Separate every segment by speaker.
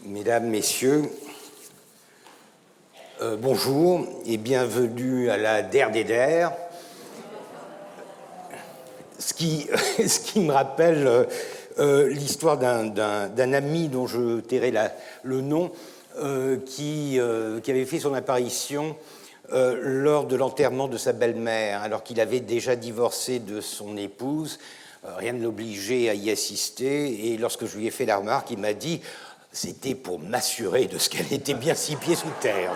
Speaker 1: Mesdames, Messieurs, bonjour et bienvenue à la Der des Der, ce qui me rappelle l'histoire d'un ami dont je tairai le nom, qui avait fait son apparition lors de l'enterrement de sa belle-mère, alors qu'il avait déjà divorcé de son épouse. Rien ne l'obligeait à y assister, et lorsque je lui ai fait la remarque, il m'a dit « c'était pour m'assurer de ce qu'elle était bien 6 pieds sous terre ».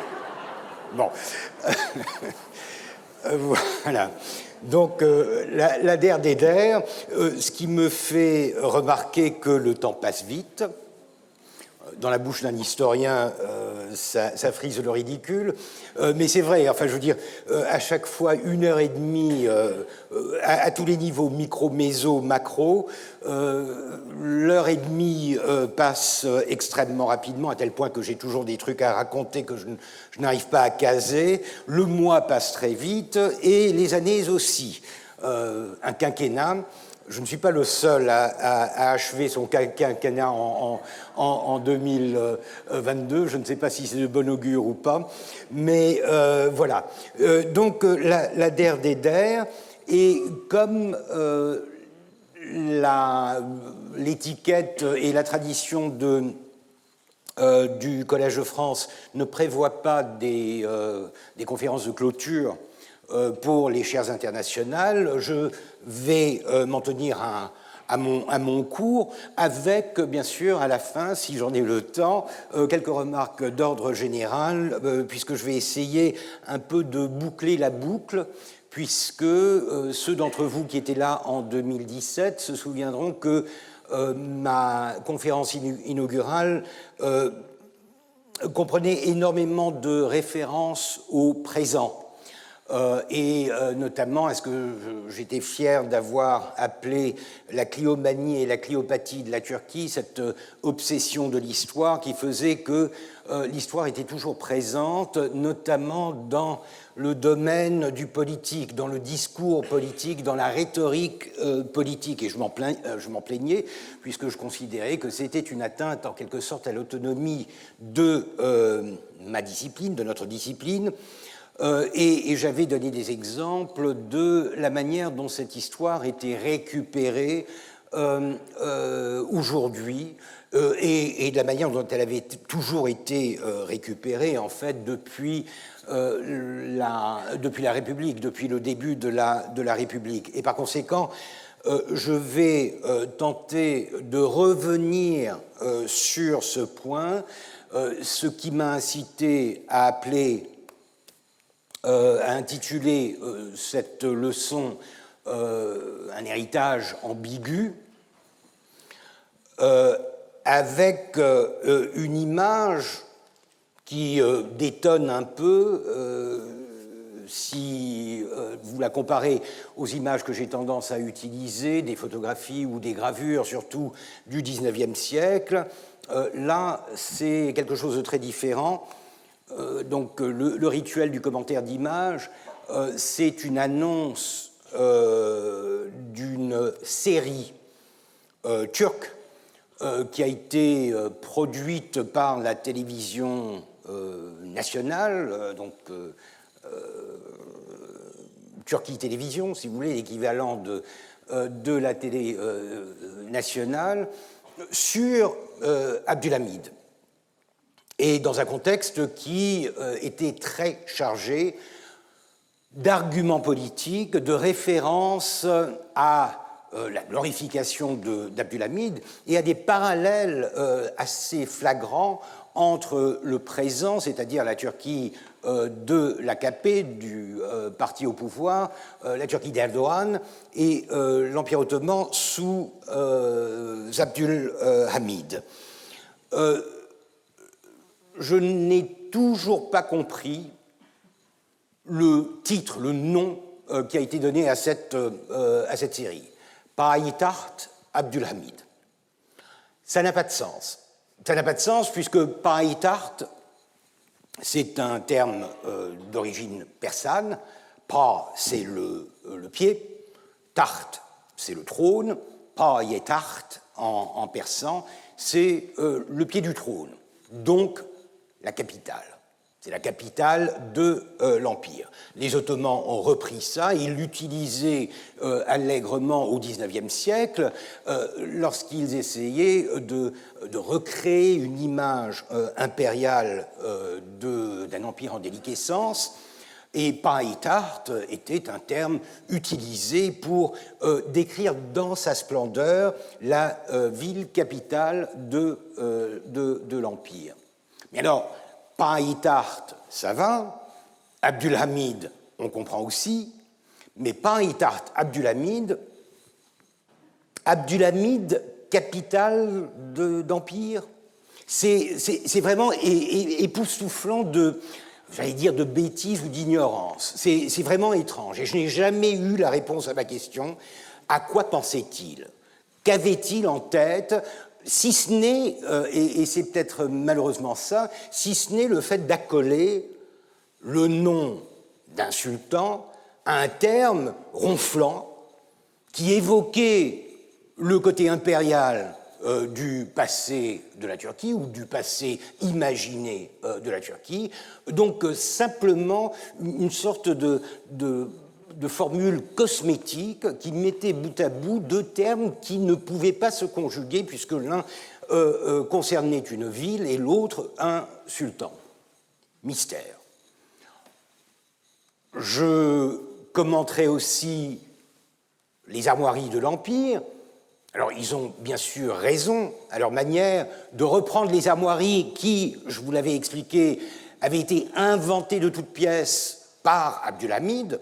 Speaker 1: Bon, voilà. Donc, la Der des Der, ce qui me fait remarquer que le temps passe vite. Dans la bouche d'un historien, ça frise le ridicule. Mais c'est vrai, enfin, je veux dire, à chaque fois, 1h30, à tous les niveaux, micro, méso, macro, l'heure et demie passe extrêmement rapidement, à tel point que j'ai toujours des trucs à raconter que je n'arrive pas à caser. Le mois passe très vite, et les années aussi. Un quinquennat. Je ne suis pas le seul à achever son quinquennat en 2022. Je ne sais pas si c'est de bon augure ou pas. Mais voilà. Donc, la Der des Der. Et comme l'étiquette et la tradition du Collège de France ne prévoient pas des conférences de clôture pour les chaires internationales, je vais m'en tenir à mon cours, avec, bien sûr, à la fin, si j'en ai le temps, quelques remarques d'ordre général, puisque je vais essayer un peu de boucler la boucle, puisque ceux d'entre vous qui étaient là en 2017 se souviendront que ma conférence inaugurale comprenait énormément de références au présent. Et notamment, est-ce que j'étais fier d'avoir appelé la cliomanie et la cliopathie de la Turquie, cette obsession de l'histoire qui faisait que l'histoire était toujours présente, notamment dans le domaine du politique, dans le discours politique, dans la rhétorique politique. Et je m'en plaignais, puisque je considérais que c'était une atteinte en quelque sorte à l'autonomie de ma discipline, de notre discipline. Et j'avais donné des exemples de la manière dont cette histoire était récupérée aujourd'hui et de la manière dont elle avait toujours été récupérée, en fait, depuis la République, depuis le début de la République. Et par conséquent, je vais tenter de revenir sur ce point, ce qui m'a incité à intituler cette leçon un héritage ambigu, avec une image qui détonne un peu si vous la comparez aux images que j'ai tendance à utiliser, des photographies ou des gravures, surtout du XIXe siècle. Là, c'est quelque chose de très différent. Donc, le rituel du commentaire d'image, c'est une annonce d'une série turque qui a été produite par la télévision nationale, donc Turquie Télévision, si vous voulez, l'équivalent de la télé nationale, sur Abdülhamid. Et dans un contexte qui était très chargé d'arguments politiques, de références à la glorification d'Abdülhamid et à des parallèles assez flagrants entre le présent, c'est-à-dire la Turquie de l'AKP, du parti au pouvoir, la Turquie d'Erdogan, et l'Empire ottoman sous Abdülhamid. Je n'ai toujours pas compris le titre, le nom qui a été donné à cette série. Payitaht Abdülhamid. Ça n'a pas de sens. Ça n'a pas de sens puisque Payitaht, c'est un terme d'origine persane. Pa, c'est le pied. Taht, c'est le trône. Payitaht, en persan, c'est le pied du trône. donc la capitale. C'est la capitale de l'Empire. Les Ottomans ont repris ça, ils l'utilisaient allègrement au XIXe siècle lorsqu'ils essayaient de recréer une image impériale d'un empire en déliquescence. Et Pahitart était un terme utilisé pour décrire dans sa splendeur la ville capitale de l'Empire. Mais alors, Pahitart, ça va, Abdulhamid, on comprend aussi, mais Pahitart, Abdulhamid, capitale d'Empire, c'est vraiment époustouflant j'allais dire de bêtises ou d'ignorance. C'est vraiment étrange. Et je n'ai jamais eu la réponse à ma question. À quoi pensait-il? Qu'avait-il en tête? Si ce n'est, et c'est peut-être malheureusement ça, si ce n'est le fait d'accoler le nom d'un sultan à un terme ronflant qui évoquait le côté impérial du passé de la Turquie ou du passé imaginé de la Turquie. Donc simplement une sorte de formule cosmétique qui mettait bout à bout deux termes qui ne pouvaient pas se conjuguer puisque l'un concernait une ville et l'autre un sultan. Mystère. Je commenterai aussi les armoiries de l'Empire. Alors, ils ont bien sûr raison, à leur manière, de reprendre les armoiries qui, je vous l'avais expliqué, avaient été inventées de toutes pièces par Abdulhamid,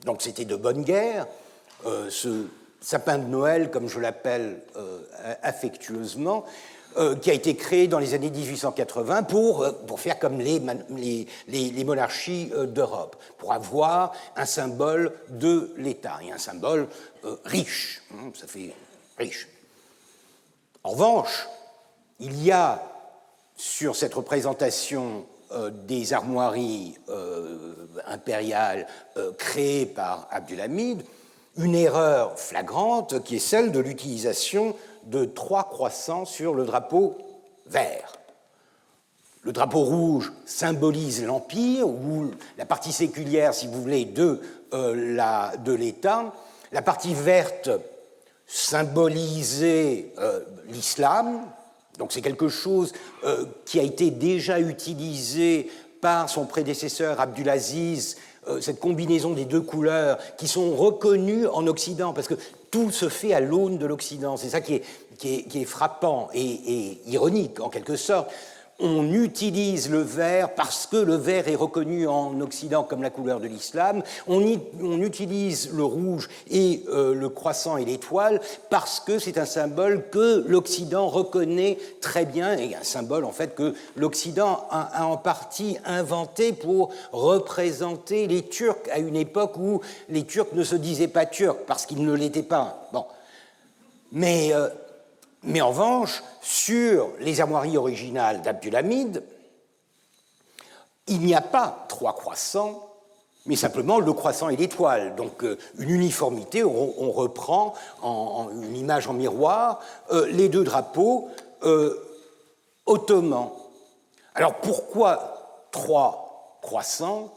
Speaker 1: donc c'était de bonne guerre. Ce sapin de Noël, comme je l'appelle affectueusement, qui a été créé dans les années 1880 pour faire comme les monarchies d'Europe, pour avoir un symbole de l'État, et un symbole riche, ça fait riche. En revanche, il y a sur cette représentation des armoiries impériales créées par Abdulhamid une erreur flagrante qui est celle de l'utilisation de 3 croissants sur le drapeau vert. Le drapeau rouge symbolise l'Empire, ou la partie séculière, si vous voulez, de l'État. La partie verte symbolisait l'islam, donc c'est quelque chose qui a été déjà utilisé par son prédécesseur Abdulaziz, cette combinaison des deux couleurs qui sont reconnues en Occident, parce que tout se fait à l'aune de l'Occident. C'est ça qui est frappant et ironique, en quelque sorte. On utilise le vert parce que le vert est reconnu en Occident comme la couleur de l'islam. On utilise le rouge et le croissant et l'étoile parce que c'est un symbole que l'Occident reconnaît très bien, et un symbole en fait que l'Occident a en partie inventé pour représenter les Turcs à une époque où les Turcs ne se disaient pas turcs parce qu'ils ne l'étaient pas. Bon. Mais en revanche, sur les armoiries originales d'Abdulhamid, il n'y a pas 3 croissants, mais simplement le croissant et l'étoile. Donc une uniformité, on reprend en une image en miroir les deux drapeaux ottomans. Alors pourquoi 3 croissants?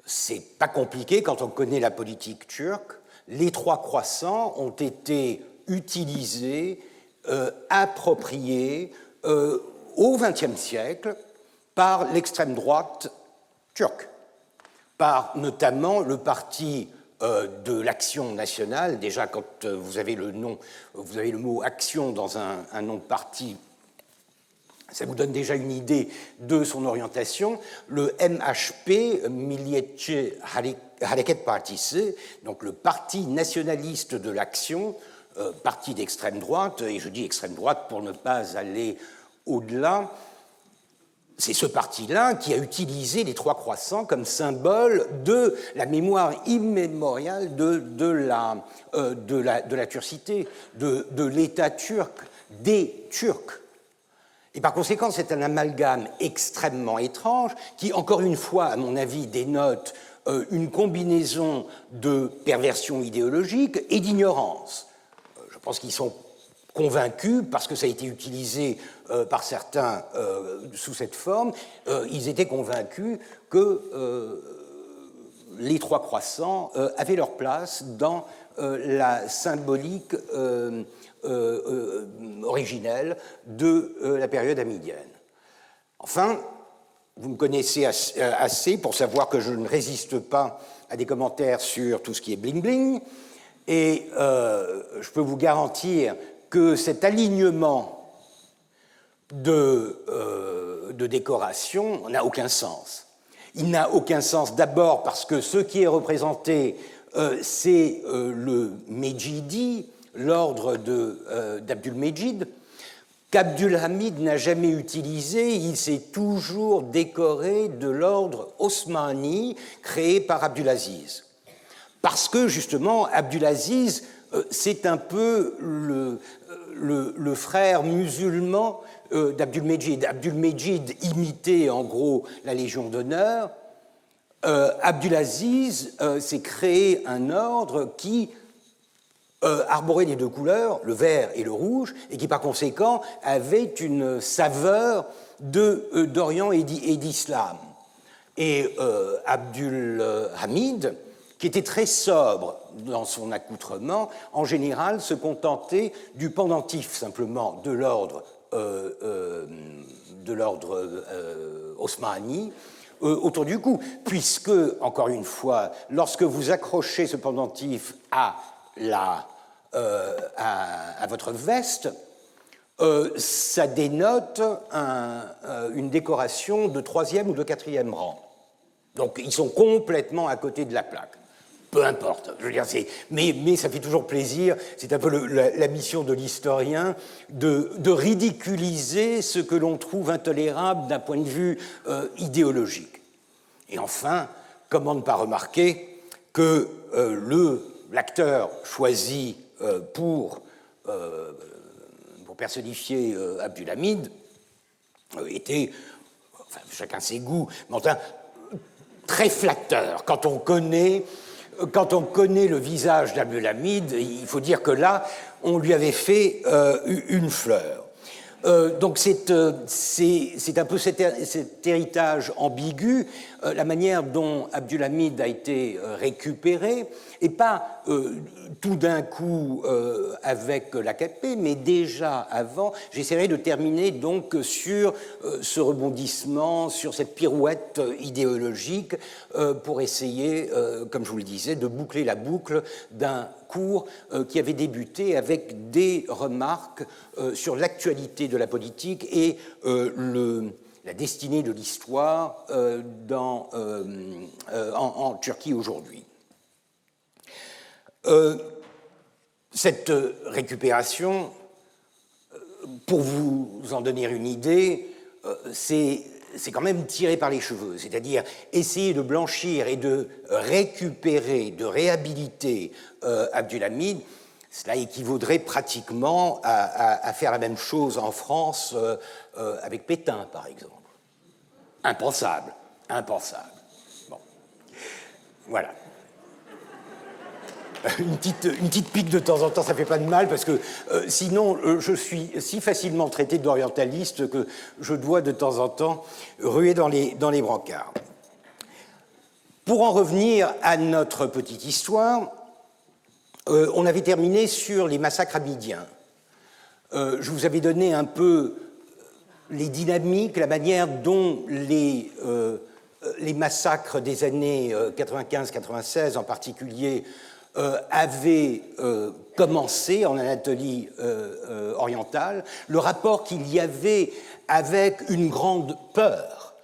Speaker 1: C'est pas compliqué quand on connaît la politique turque. Les 3 croissants ont été utilisés, appropriés au XXe siècle par l'extrême droite turque, par notamment le parti de l'Action nationale. Déjà, quand vous avez le mot action dans un nom de parti, ça vous donne déjà une idée de son orientation. Le MHP, Milliyetçi Hareket Partisi, donc le parti nationaliste de l'Action, parti d'extrême droite, et je dis extrême droite pour ne pas aller au-delà, c'est ce parti-là qui a utilisé les 3 croissants comme symbole de la mémoire immémoriale de la turcité, de l'État turc, des Turcs. Et par conséquent, c'est un amalgame extrêmement étrange qui, encore une fois, à mon avis, dénote une combinaison de perversion idéologique et d'ignorance. Je pense qu'ils sont convaincus, parce que ça a été utilisé par certains sous cette forme, ils étaient convaincus que les trois croissants avaient leur place dans la symbolique originelle de la période amidienne. Enfin, vous me connaissez assez pour savoir que je ne résiste pas à des commentaires sur tout ce qui est bling-bling, et je peux vous garantir que cet alignement de décoration n'a aucun sens. Il n'a aucun sens d'abord parce que ce qui est représenté, c'est le Mejidi, l'ordre d'Abdul-Mejid, qu'Abdul-Hamid n'a jamais utilisé. Il s'est toujours décoré de l'ordre Osmani créé par Abdulaziz. Parce que, justement, Abdulaziz, c'est un peu le frère musulman d'Abdul-Mejid. Abdul-Mejid imitait, en gros, la Légion d'honneur. Abdulaziz s'est créé un ordre qui arborait les deux couleurs, le vert et le rouge, et qui, par conséquent, avait une saveur d'Orient et d'Islam. Et Abdul-Hamid, qui était très sobre dans son accoutrement, en général se contentait du pendentif simplement de l'ordre Osmani autour du cou, puisque, encore une fois, lorsque vous accrochez ce pendentif à votre veste, ça dénote une décoration de 3e ou de 4e rang. Donc ils sont complètement à côté de la plaque. Peu importe, je veux dire, mais ça fait toujours plaisir, c'est un peu la mission de l'historien de ridiculiser ce que l'on trouve intolérable d'un point de vue idéologique. Et enfin, comment ne pas remarquer que l'acteur choisi pour personnifier Abdul-Hamid était, enfin, chacun ses goûts, mais enfin, très flatteur. Quand on connaît le visage d'Abdul-Hamid, il faut dire que là, on lui avait fait une fleur. Donc c'est un peu cet héritage ambigu, la manière dont Abdul-Hamid a été récupéré, et pas tout d'un coup avec l'AKP, mais déjà avant. J'essaierai de terminer donc sur ce rebondissement, sur cette pirouette idéologique, pour essayer, comme je vous le disais, de boucler la boucle d'un cours qui avait débuté avec des remarques sur l'actualité de la politique et la destinée de l'histoire en Turquie aujourd'hui. Cette récupération, pour vous en donner une idée, c'est quand même tiré par les cheveux, c'est-à-dire essayer de blanchir et de récupérer, de réhabiliter Abdul-Hamid, cela équivaudrait pratiquement à faire la même chose en France avec Pétain, par exemple. Impensable, impensable. Bon, voilà. Une petite pique de temps en temps, ça ne fait pas de mal, parce que sinon, je suis si facilement traité d'orientaliste que je dois de temps en temps ruer dans les brancards. Pour en revenir à notre petite histoire, on avait terminé sur les massacres hamidiens. Je vous avais donné un peu les dynamiques, la manière dont les massacres des années 95-96 en particulier avait commencé en Anatolie orientale, le rapport qu'il y avait avec une grande peur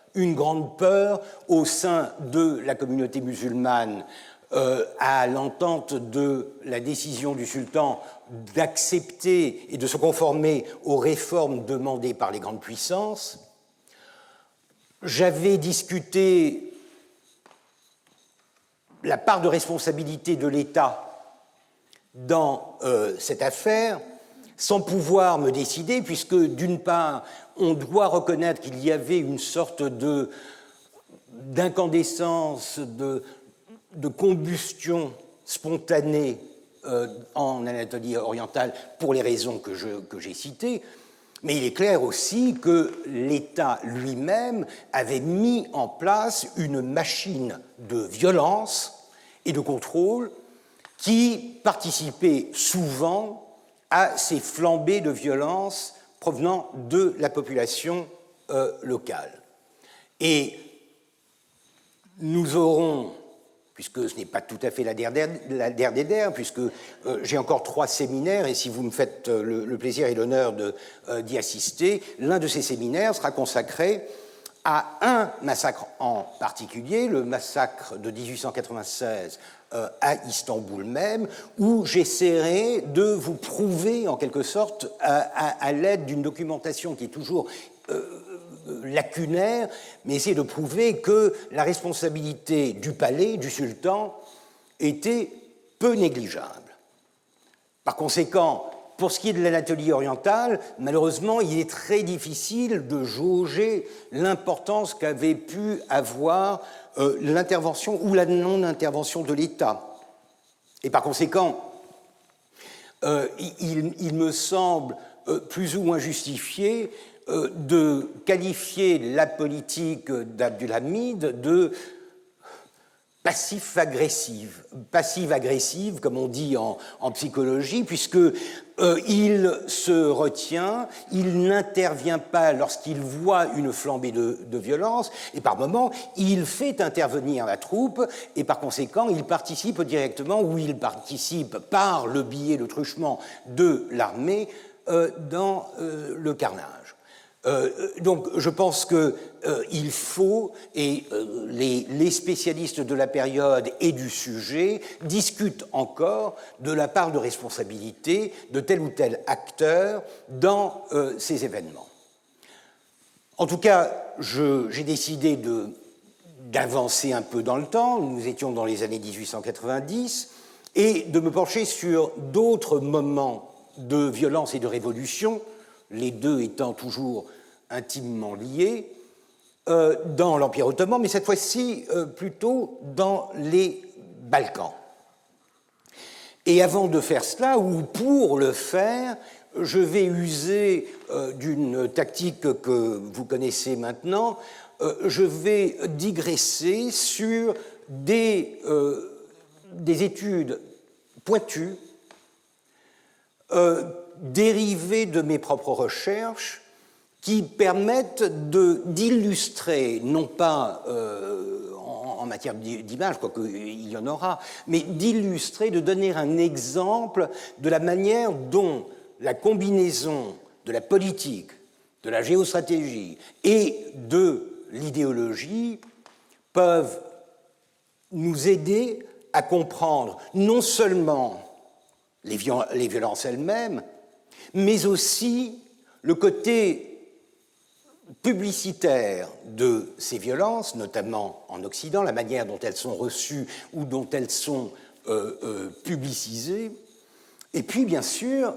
Speaker 1: au sein de la communauté musulmane à l'entente de la décision du sultan d'accepter et de se conformer aux réformes demandées par les grandes puissances. J'avais discuté la part de responsabilité de l'État dans cette affaire, sans pouvoir me décider, puisque d'une part, on doit reconnaître qu'il y avait une sorte d'incandescence, de combustion spontanée en Anatolie orientale pour les raisons que j'ai citées, mais il est clair aussi que l'État lui-même avait mis en place une machine de violence et de contrôle qui participait souvent à ces flambées de violence provenant de la population locale. Et nous aurons, puisque ce n'est pas tout à fait la der des der, puisque j'ai encore 3 séminaires, et si vous me faites le plaisir et l'honneur d'y assister, l'un de ces séminaires sera consacré à un massacre en particulier, le massacre de 1896 à Istanbul même, où j'essaierai de vous prouver, en quelque sorte, à l'aide d'une documentation qui est toujours lacunaire, mais essayer de prouver que la responsabilité du palais, du sultan, était peu négligeable. Par conséquent, pour ce qui est de l'Anatolie orientale, malheureusement, il est très difficile de jauger l'importance qu'avait pu avoir l'intervention ou la non-intervention de l'État. Et par conséquent, il me semble plus ou moins justifié de qualifier la politique d'Abdulhamid de passive-agressive, comme on dit en psychologie, puisque il se retient, il n'intervient pas lorsqu'il voit une flambée de violence, et par moments, il fait intervenir la troupe, et par conséquent, il participe directement, ou il participe par le biais, le truchement de l'armée dans le carnage. Donc je pense qu'il faut, et les spécialistes de la période et du sujet discutent encore de la part de responsabilité de tel ou tel acteur dans ces événements. En tout cas, j'ai décidé d'avancer un peu dans le temps, nous étions dans les années 1890, et de me pencher sur d'autres moments de violence et de révolution, les deux étant toujours intimement liés, dans l'Empire ottoman, mais cette fois-ci plutôt dans les Balkans. Et avant de faire cela, ou pour le faire, je vais user d'une tactique que vous connaissez maintenant, je vais digresser sur des études pointues, dérivées de mes propres recherches, qui permettent d'illustrer, non pas en matière d'image, quoique il y en aura, mais d'illustrer, de donner un exemple de la manière dont la combinaison de la politique, de la géostratégie et de l'idéologie peuvent nous aider à comprendre non seulement les violences elles-mêmes, mais aussi le côté publicitaire de ces violences, notamment en Occident, la manière dont elles sont reçues ou dont elles sont publicisées, et puis bien sûr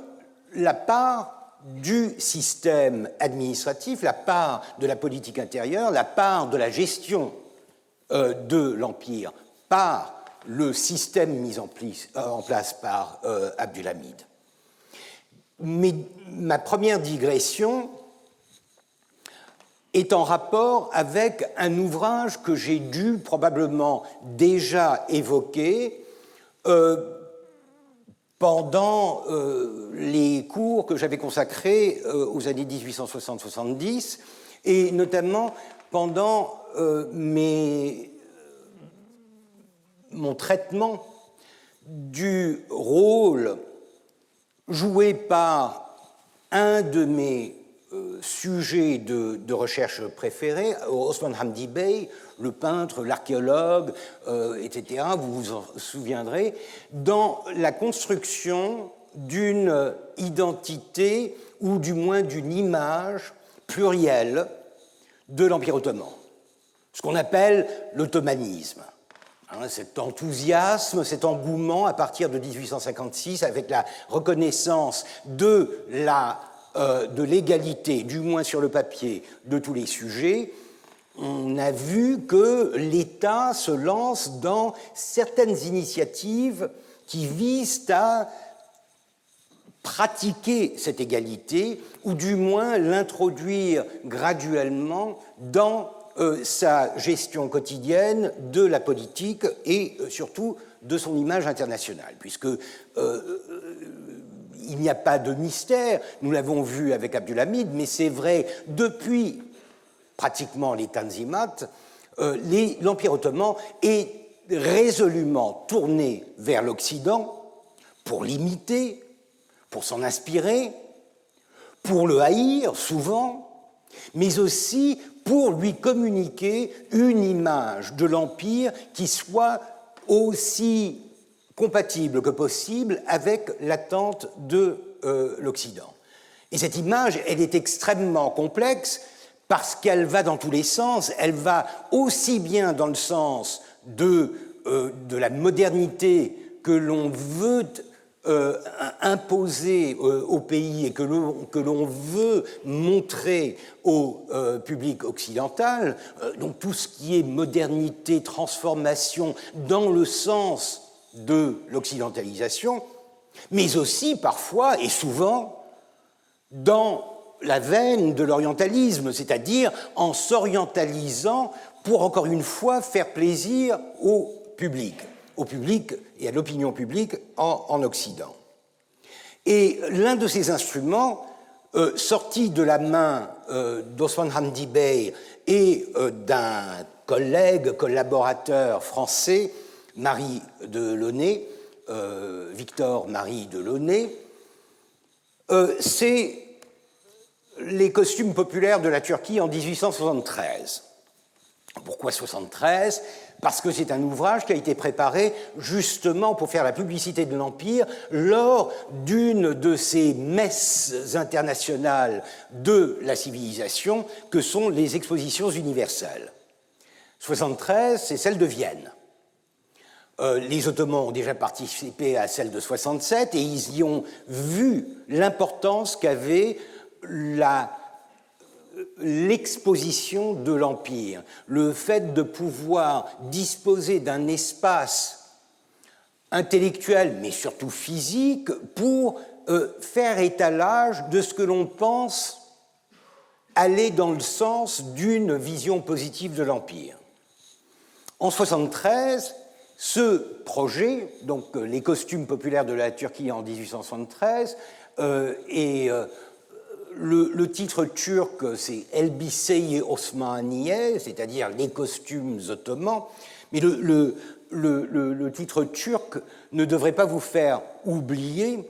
Speaker 1: la part du système administratif, la part de la politique intérieure, la part de la gestion de l'Empire par le système mis en place par Abdulhamid. Mais ma première digression est en rapport avec un ouvrage que j'ai dû probablement déjà évoquer pendant les cours que j'avais consacrés aux années 1860-70 et notamment pendant mon traitement du rôle joué par un de mes sujets de recherche préférés, Osman Hamdi Bey, le peintre, l'archéologue, etc., vous vous en souviendrez, dans la construction d'une identité, ou du moins d'une image plurielle de l'Empire ottoman, ce qu'on appelle l'ottomanisme. Cet enthousiasme, cet engouement à partir de 1856 avec la reconnaissance de l'égalité, du moins sur le papier, de tous les sujets, on a vu que l'État se lance dans certaines initiatives qui visent à pratiquer cette égalité, ou du moins l'introduire graduellement dans sa gestion quotidienne de la politique et surtout de son image internationale, puisque il n'y a pas de mystère, nous l'avons vu avec Abdulhamid, mais c'est vrai depuis pratiquement les Tanzimat, l'Empire ottoman est résolument tourné vers l'Occident pour l'imiter, pour s'en inspirer, pour le haïr souvent, mais aussi pour lui communiquer une image de l'Empire qui soit aussi compatible que possible avec l'attente de l'Occident. Et cette image, elle est extrêmement complexe parce qu'elle va dans tous les sens. Elle va aussi bien dans le sens de la modernité que l'on veut imposer au pays et que l'on veut montrer au public occidental, donc tout ce qui est modernité, transformation dans le sens de l'occidentalisation, mais aussi parfois et souvent dans la veine de l'orientalisme, c'est-à-dire en s'orientalisant pour, encore une fois, faire plaisir au public et à l'opinion publique en Occident. Et l'un de ces instruments, sorti de la main d'Osman Hamdi Bey et d'un collaborateur français, Marie Delaunay, Victor Marie Delaunay, c'est les costumes populaires de la Turquie en 1873. Pourquoi 73 ? Parce que c'est un ouvrage qui a été préparé justement pour faire la publicité de l'Empire lors d'une de ces messes internationales de la civilisation que sont les expositions universelles. 73, c'est celle de Vienne. Les Ottomans ont déjà participé à celle de 67 et ils y ont vu l'importance qu'avait l'exposition de l'Empire, le fait de pouvoir disposer d'un espace intellectuel, mais surtout physique, pour faire étalage de ce que l'on pense aller dans le sens d'une vision positive de l'Empire. En 73, ce projet, donc les costumes populaires de la Turquie en 1873, et le titre turc, c'est Elbise-i Osmaniye, c'est-à-dire les costumes ottomans, mais le titre turc ne devrait pas vous faire oublier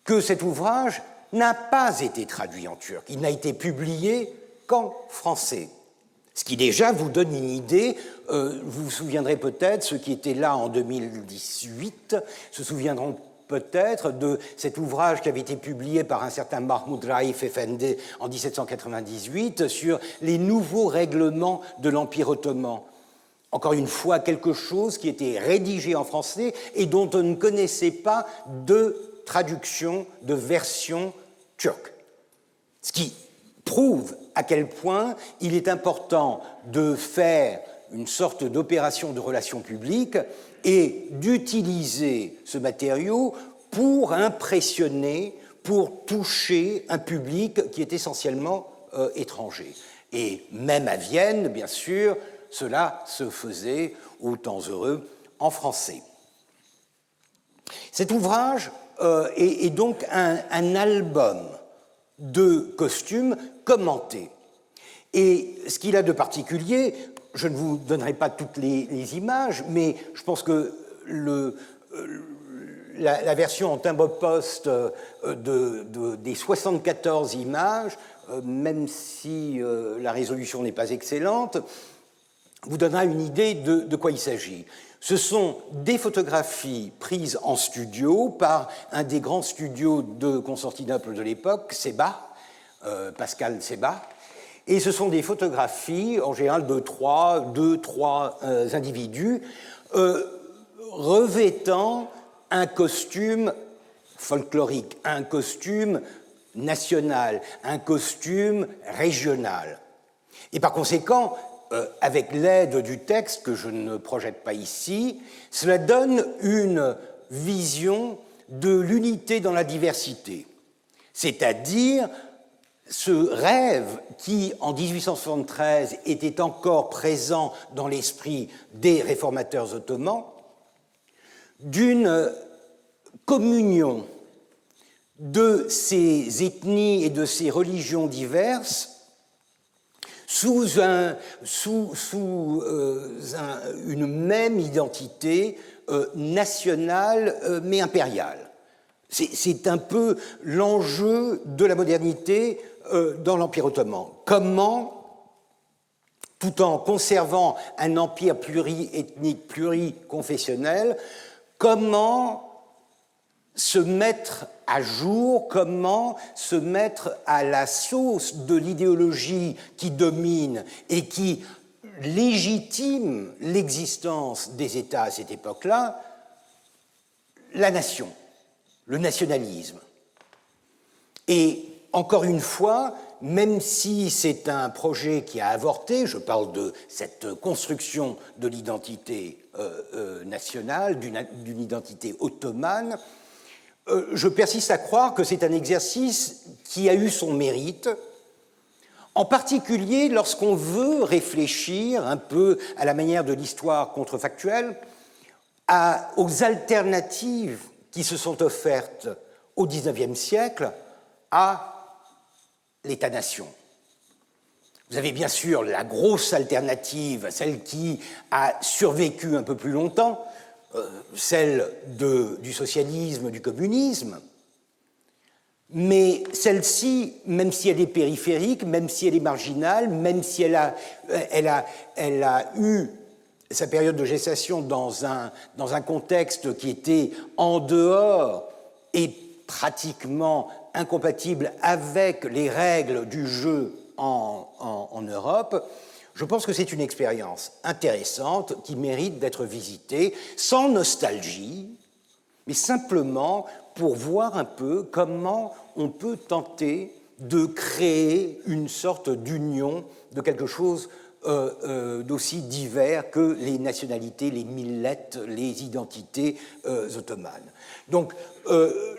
Speaker 1: que cet ouvrage n'a pas été traduit en turc, il n'a été publié qu'en français. Ce qui déjà vous donne une idée, vous vous souviendrez peut-être, ceux qui étaient là en 2018 se souviendront peut-être de cet ouvrage qui avait été publié par un certain Mahmoud Raif Efendi en 1798 sur les nouveaux règlements de l'Empire ottoman. Encore une fois, quelque chose qui était rédigé en français et dont on ne connaissait pas de traduction, de version turque. Ce qui prouve à quel point il est important de faire une sorte d'opération de relations publiques et d'utiliser ce matériau pour impressionner, pour toucher un public qui est essentiellement étranger. Et même à Vienne, bien sûr, cela se faisait au temps heureux en français. Cet ouvrage est donc un album de costumes commentés. Et ce qu'il a de particulier, je ne vous donnerai pas toutes les images, mais je pense que la version en timbre-poste des 74 images, même si la résolution n'est pas excellente, vous donnera une idée de quoi il s'agit. Ce sont des photographies prises en studio par un des grands studios de Constantinople de l'époque, Sebah, Pascal Sebah, et ce sont des photographies, en général de deux, trois individus, revêtant un costume folklorique, un costume national, un costume régional. Et par conséquent, avec l'aide du texte que je ne projette pas ici, cela donne une vision de l'unité dans la diversité, c'est-à-dire ce rêve qui, en 1873, était encore présent dans l'esprit des réformateurs ottomans, d'une communion de ces ethnies et de ces religions diverses sous une même identité nationale mais impériale. C'est un peu l'enjeu de la modernité dans l'Empire ottoman. Comment, tout en conservant un empire pluriethnique, pluriconfessionnel, comment se mettre à jour, comment se mettre à la sauce de l'idéologie qui domine et qui légitime l'existence des États à cette époque-là, la nation, le nationalisme. Et encore une fois, même si c'est un projet qui a avorté, je parle de cette construction de l'identité nationale, d'une identité ottomane, je persiste à croire que c'est un exercice qui a eu son mérite, en particulier lorsqu'on veut réfléchir un peu à la manière de l'histoire contrefactuelle, aux alternatives qui se sont offertes au XIXe siècle à l'État-nation. Vous avez bien sûr la grosse alternative, celle qui a survécu un peu plus longtemps, celle du socialisme, du communisme, mais celle-ci, même si elle est périphérique, même si elle est marginale, même si elle a eu sa période de gestation dans un contexte qui était en dehors et pratiquement incompatible avec les règles du jeu en Europe, je pense que c'est une expérience intéressante qui mérite d'être visitée sans nostalgie, mais simplement pour voir un peu comment on peut tenter de créer une sorte d'union de quelque chose d'aussi divers que les nationalités, les millettes, les identités ottomanes. Donc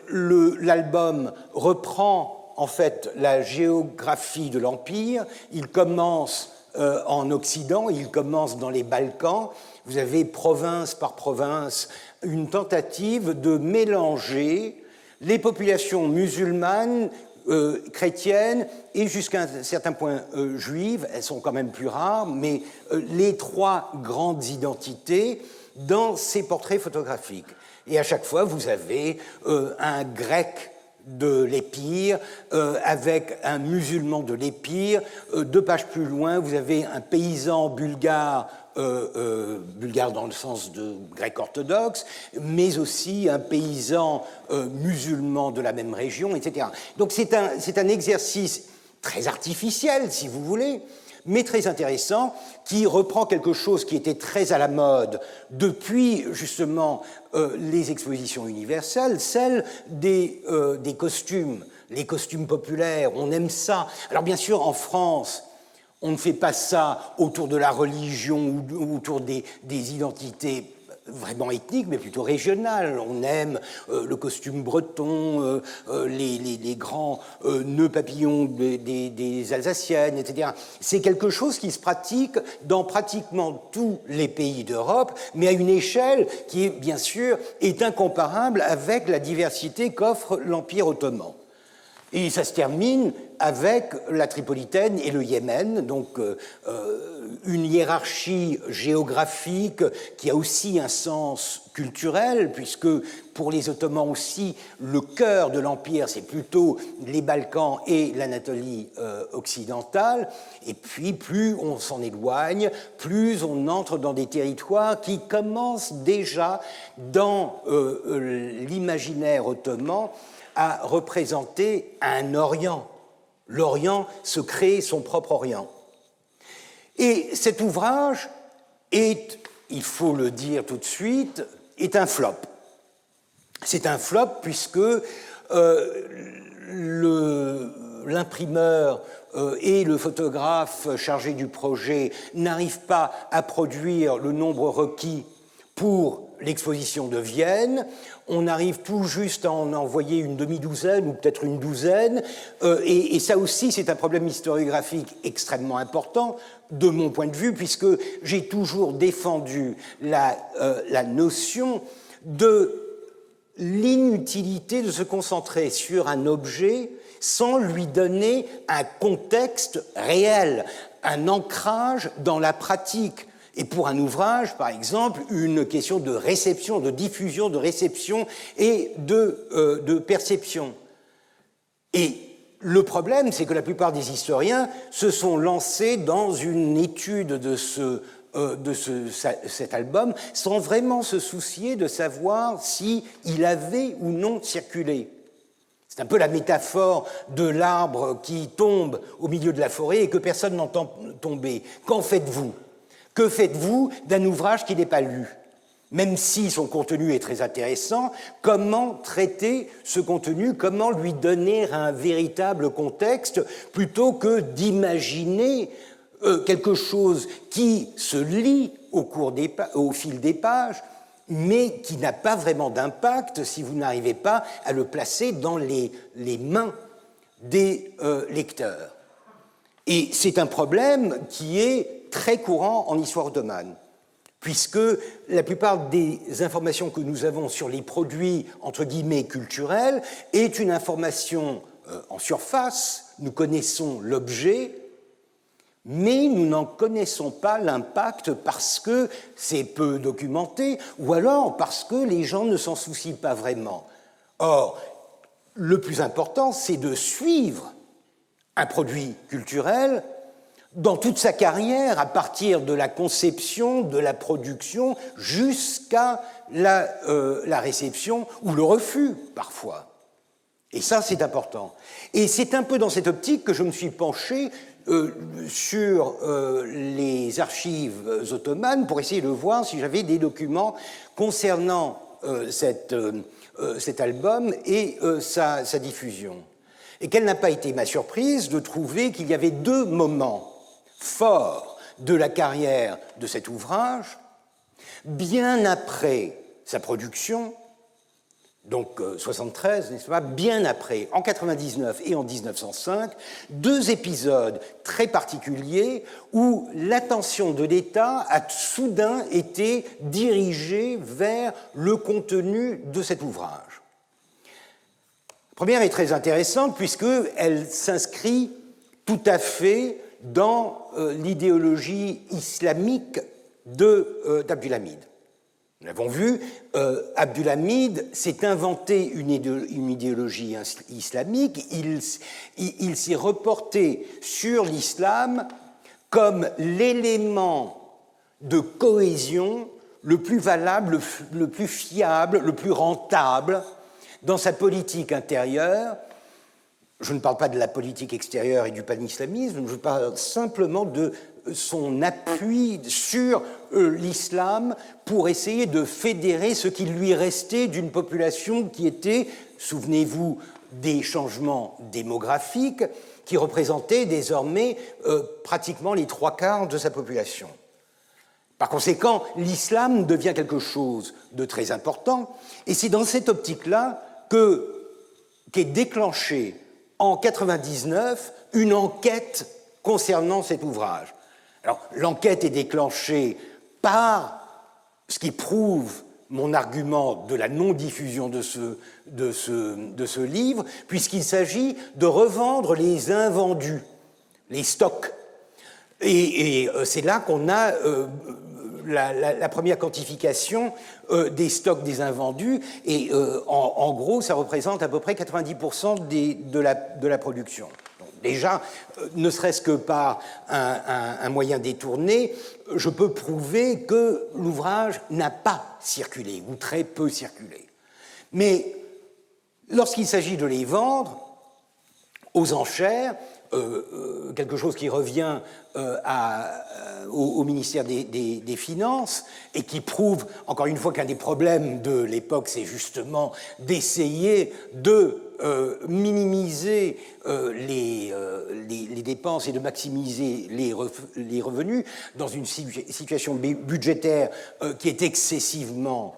Speaker 1: l'album reprend en fait la géographie de l'Empire. Il commence en Occident, il commence dans les Balkans. Vous avez province par province une tentative de mélanger les populations musulmanes, chrétiennes et jusqu'à un certain point juives, elles sont quand même plus rares, mais les trois grandes identités dans ces portraits photographiques. Et à chaque fois, vous avez un grec de l'Épire, avec un musulman de l'Épire. 2 pages plus loin, vous avez un paysan bulgare, bulgare dans le sens de grec orthodoxe, mais aussi un paysan musulman de la même région, etc. Donc c'est un exercice très artificiel, si vous voulez, mais très intéressant, qui reprend quelque chose qui était très à la mode depuis justement les expositions universelles, celle des costumes, les costumes populaires, on aime ça. Alors bien sûr, en France, on ne fait pas ça autour de la religion ou autour des identités vraiment ethniques, mais plutôt régionales. On aime le costume breton, les grands nœuds papillons des Alsaciennes, etc. C'est quelque chose qui se pratique dans pratiquement tous les pays d'Europe, mais à une échelle qui, bien sûr, est incomparable avec la diversité qu'offre l'Empire ottoman. Et ça se termine avec la Tripolitaine et le Yémen, donc une hiérarchie géographique qui a aussi un sens culturel, puisque pour les Ottomans aussi, le cœur de l'Empire, c'est plutôt les Balkans et l'Anatolie occidentale. Et puis, plus on s'en éloigne, plus on entre dans des territoires qui commencent déjà dans l'imaginaire ottoman à représenter un Orient. L'Orient se crée son propre Orient. Et cet ouvrage est, il faut le dire tout de suite, est un flop. C'est un flop puisque l'imprimeur et le photographe chargé du projet n'arrivent pas à produire le nombre requis pour l'exposition de Vienne. On arrive tout juste à en envoyer une demi-douzaine ou peut-être une douzaine. Et ça aussi, c'est un problème historiographique extrêmement important de mon point de vue, puisque j'ai toujours défendu la notion de l'inutilité de se concentrer sur un objet sans lui donner un contexte réel, un ancrage dans la pratique. Et pour un ouvrage, par exemple, une question de réception, de diffusion, de réception et de perception. Et le problème, c'est que la plupart des historiens se sont lancés dans une étude de cet album sans vraiment se soucier de savoir s'il avait ou non circulé. C'est un peu la métaphore de l'arbre qui tombe au milieu de la forêt et que personne n'entend tomber. Qu'en faites-vous ? Que faites-vous d'un ouvrage qui n'est pas lu ? Même si son contenu est très intéressant, comment traiter ce contenu, comment lui donner un véritable contexte plutôt que d'imaginer quelque chose qui se lit au fil des pages, mais qui n'a pas vraiment d'impact si vous n'arrivez pas à le placer dans les mains des lecteurs. Et c'est un problème qui est très courant en histoire ottomane, puisque la plupart des informations que nous avons sur les produits, entre guillemets, culturels, est une information en surface. Nous connaissons l'objet, mais nous n'en connaissons pas l'impact parce que c'est peu documenté, ou alors parce que les gens ne s'en soucient pas vraiment. Or, le plus important, c'est de suivre un produit culturel dans toute sa carrière, à partir de la conception, de la production, jusqu'à la réception ou le refus, parfois. Et ça, c'est important. Et c'est un peu dans cette optique que je me suis penché sur les archives ottomanes pour essayer de voir si j'avais des documents concernant cet album et sa diffusion. Et quelle n'a pas été ma surprise de trouver qu'il y avait deux moments forts de la carrière de cet ouvrage, bien après sa production, donc 73, n'est-ce pas, bien après, en 99 et en 1905, deux épisodes très particuliers où l'attention de l'État a soudain été dirigée vers le contenu de cet ouvrage. La première est très intéressante puisqu'elle s'inscrit tout à fait dans l'idéologie islamique d'Abdulhamid. Nous l'avons vu, Abdulhamid s'est inventé une idéologie islamique, il s'est reporté sur l'islam comme l'élément de cohésion le plus valable, le plus fiable, le plus rentable dans sa politique intérieure. Je ne parle pas de la politique extérieure et du panislamisme, je parle simplement de son appui sur l'islam pour essayer de fédérer ce qui lui restait d'une population qui était, souvenez-vous, des changements démographiques, qui représentaient désormais pratiquement les trois quarts de sa population. Par conséquent, l'islam devient quelque chose de très important, et c'est dans cette optique-là qu'est déclenchée en 1999 une enquête concernant cet ouvrage. Alors, l'enquête est déclenchée par ce qui prouve mon argument de la non-diffusion de ce livre, puisqu'il s'agit de revendre les invendus, les stocks. Et c'est là qu'on a la première quantification des stocks des invendus, et en gros, ça représente à peu près 90% de la production. Déjà, ne serait-ce que par un moyen détourné, je peux prouver que l'ouvrage n'a pas circulé, ou très peu circulé. Mais lorsqu'il s'agit de les vendre aux enchères, quelque chose qui revient au ministère des Finances et qui prouve, encore une fois, qu'un des problèmes de l'époque, c'est justement d'essayer de minimiser les dépenses et de maximiser les revenus dans une situation budgétaire qui est excessivement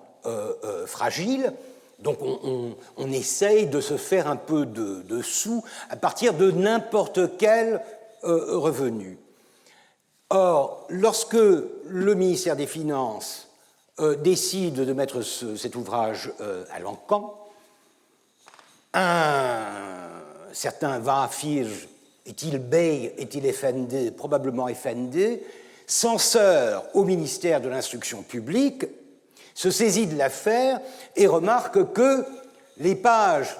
Speaker 1: fragile. Donc on essaye de se faire un peu de sous à partir de n'importe quel revenu. Or, lorsque le ministère des Finances décide de mettre cet ouvrage à l'encan, un certain Vafir, est-il Bey, est-il Effendi, probablement Effendi, censeur au ministère de l'Instruction publique, se saisit de l'affaire et remarque que les pages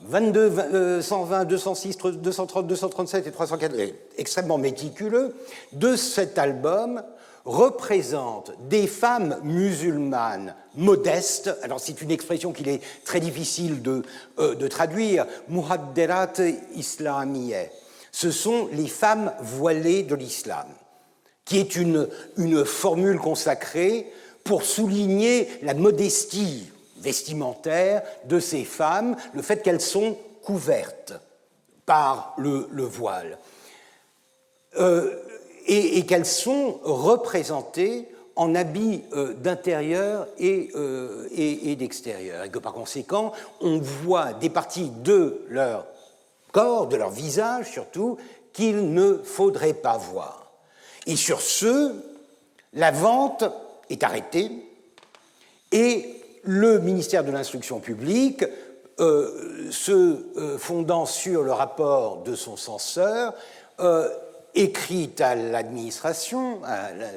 Speaker 1: 22, 120, 206, 230, 237 et 304, extrêmement méticuleux, de cet album représentent des femmes musulmanes modestes. Alors c'est une expression qu'il est très difficile de traduire, muhadderat islamiyeh. Ce sont les femmes voilées de l'islam, qui est une formule consacrée pour souligner la modestie vestimentaire de ces femmes, le fait qu'elles sont couvertes par le voile. Et qu'elles sont représentées en habits d'intérieur et d'extérieur, et que par conséquent, on voit des parties de leur corps, de leur visage surtout, qu'il ne faudrait pas voir. Et sur ce, la vente est arrêtée et le ministère de l'Instruction publique, se fondant sur le rapport de son censeur, écrit à l'administration,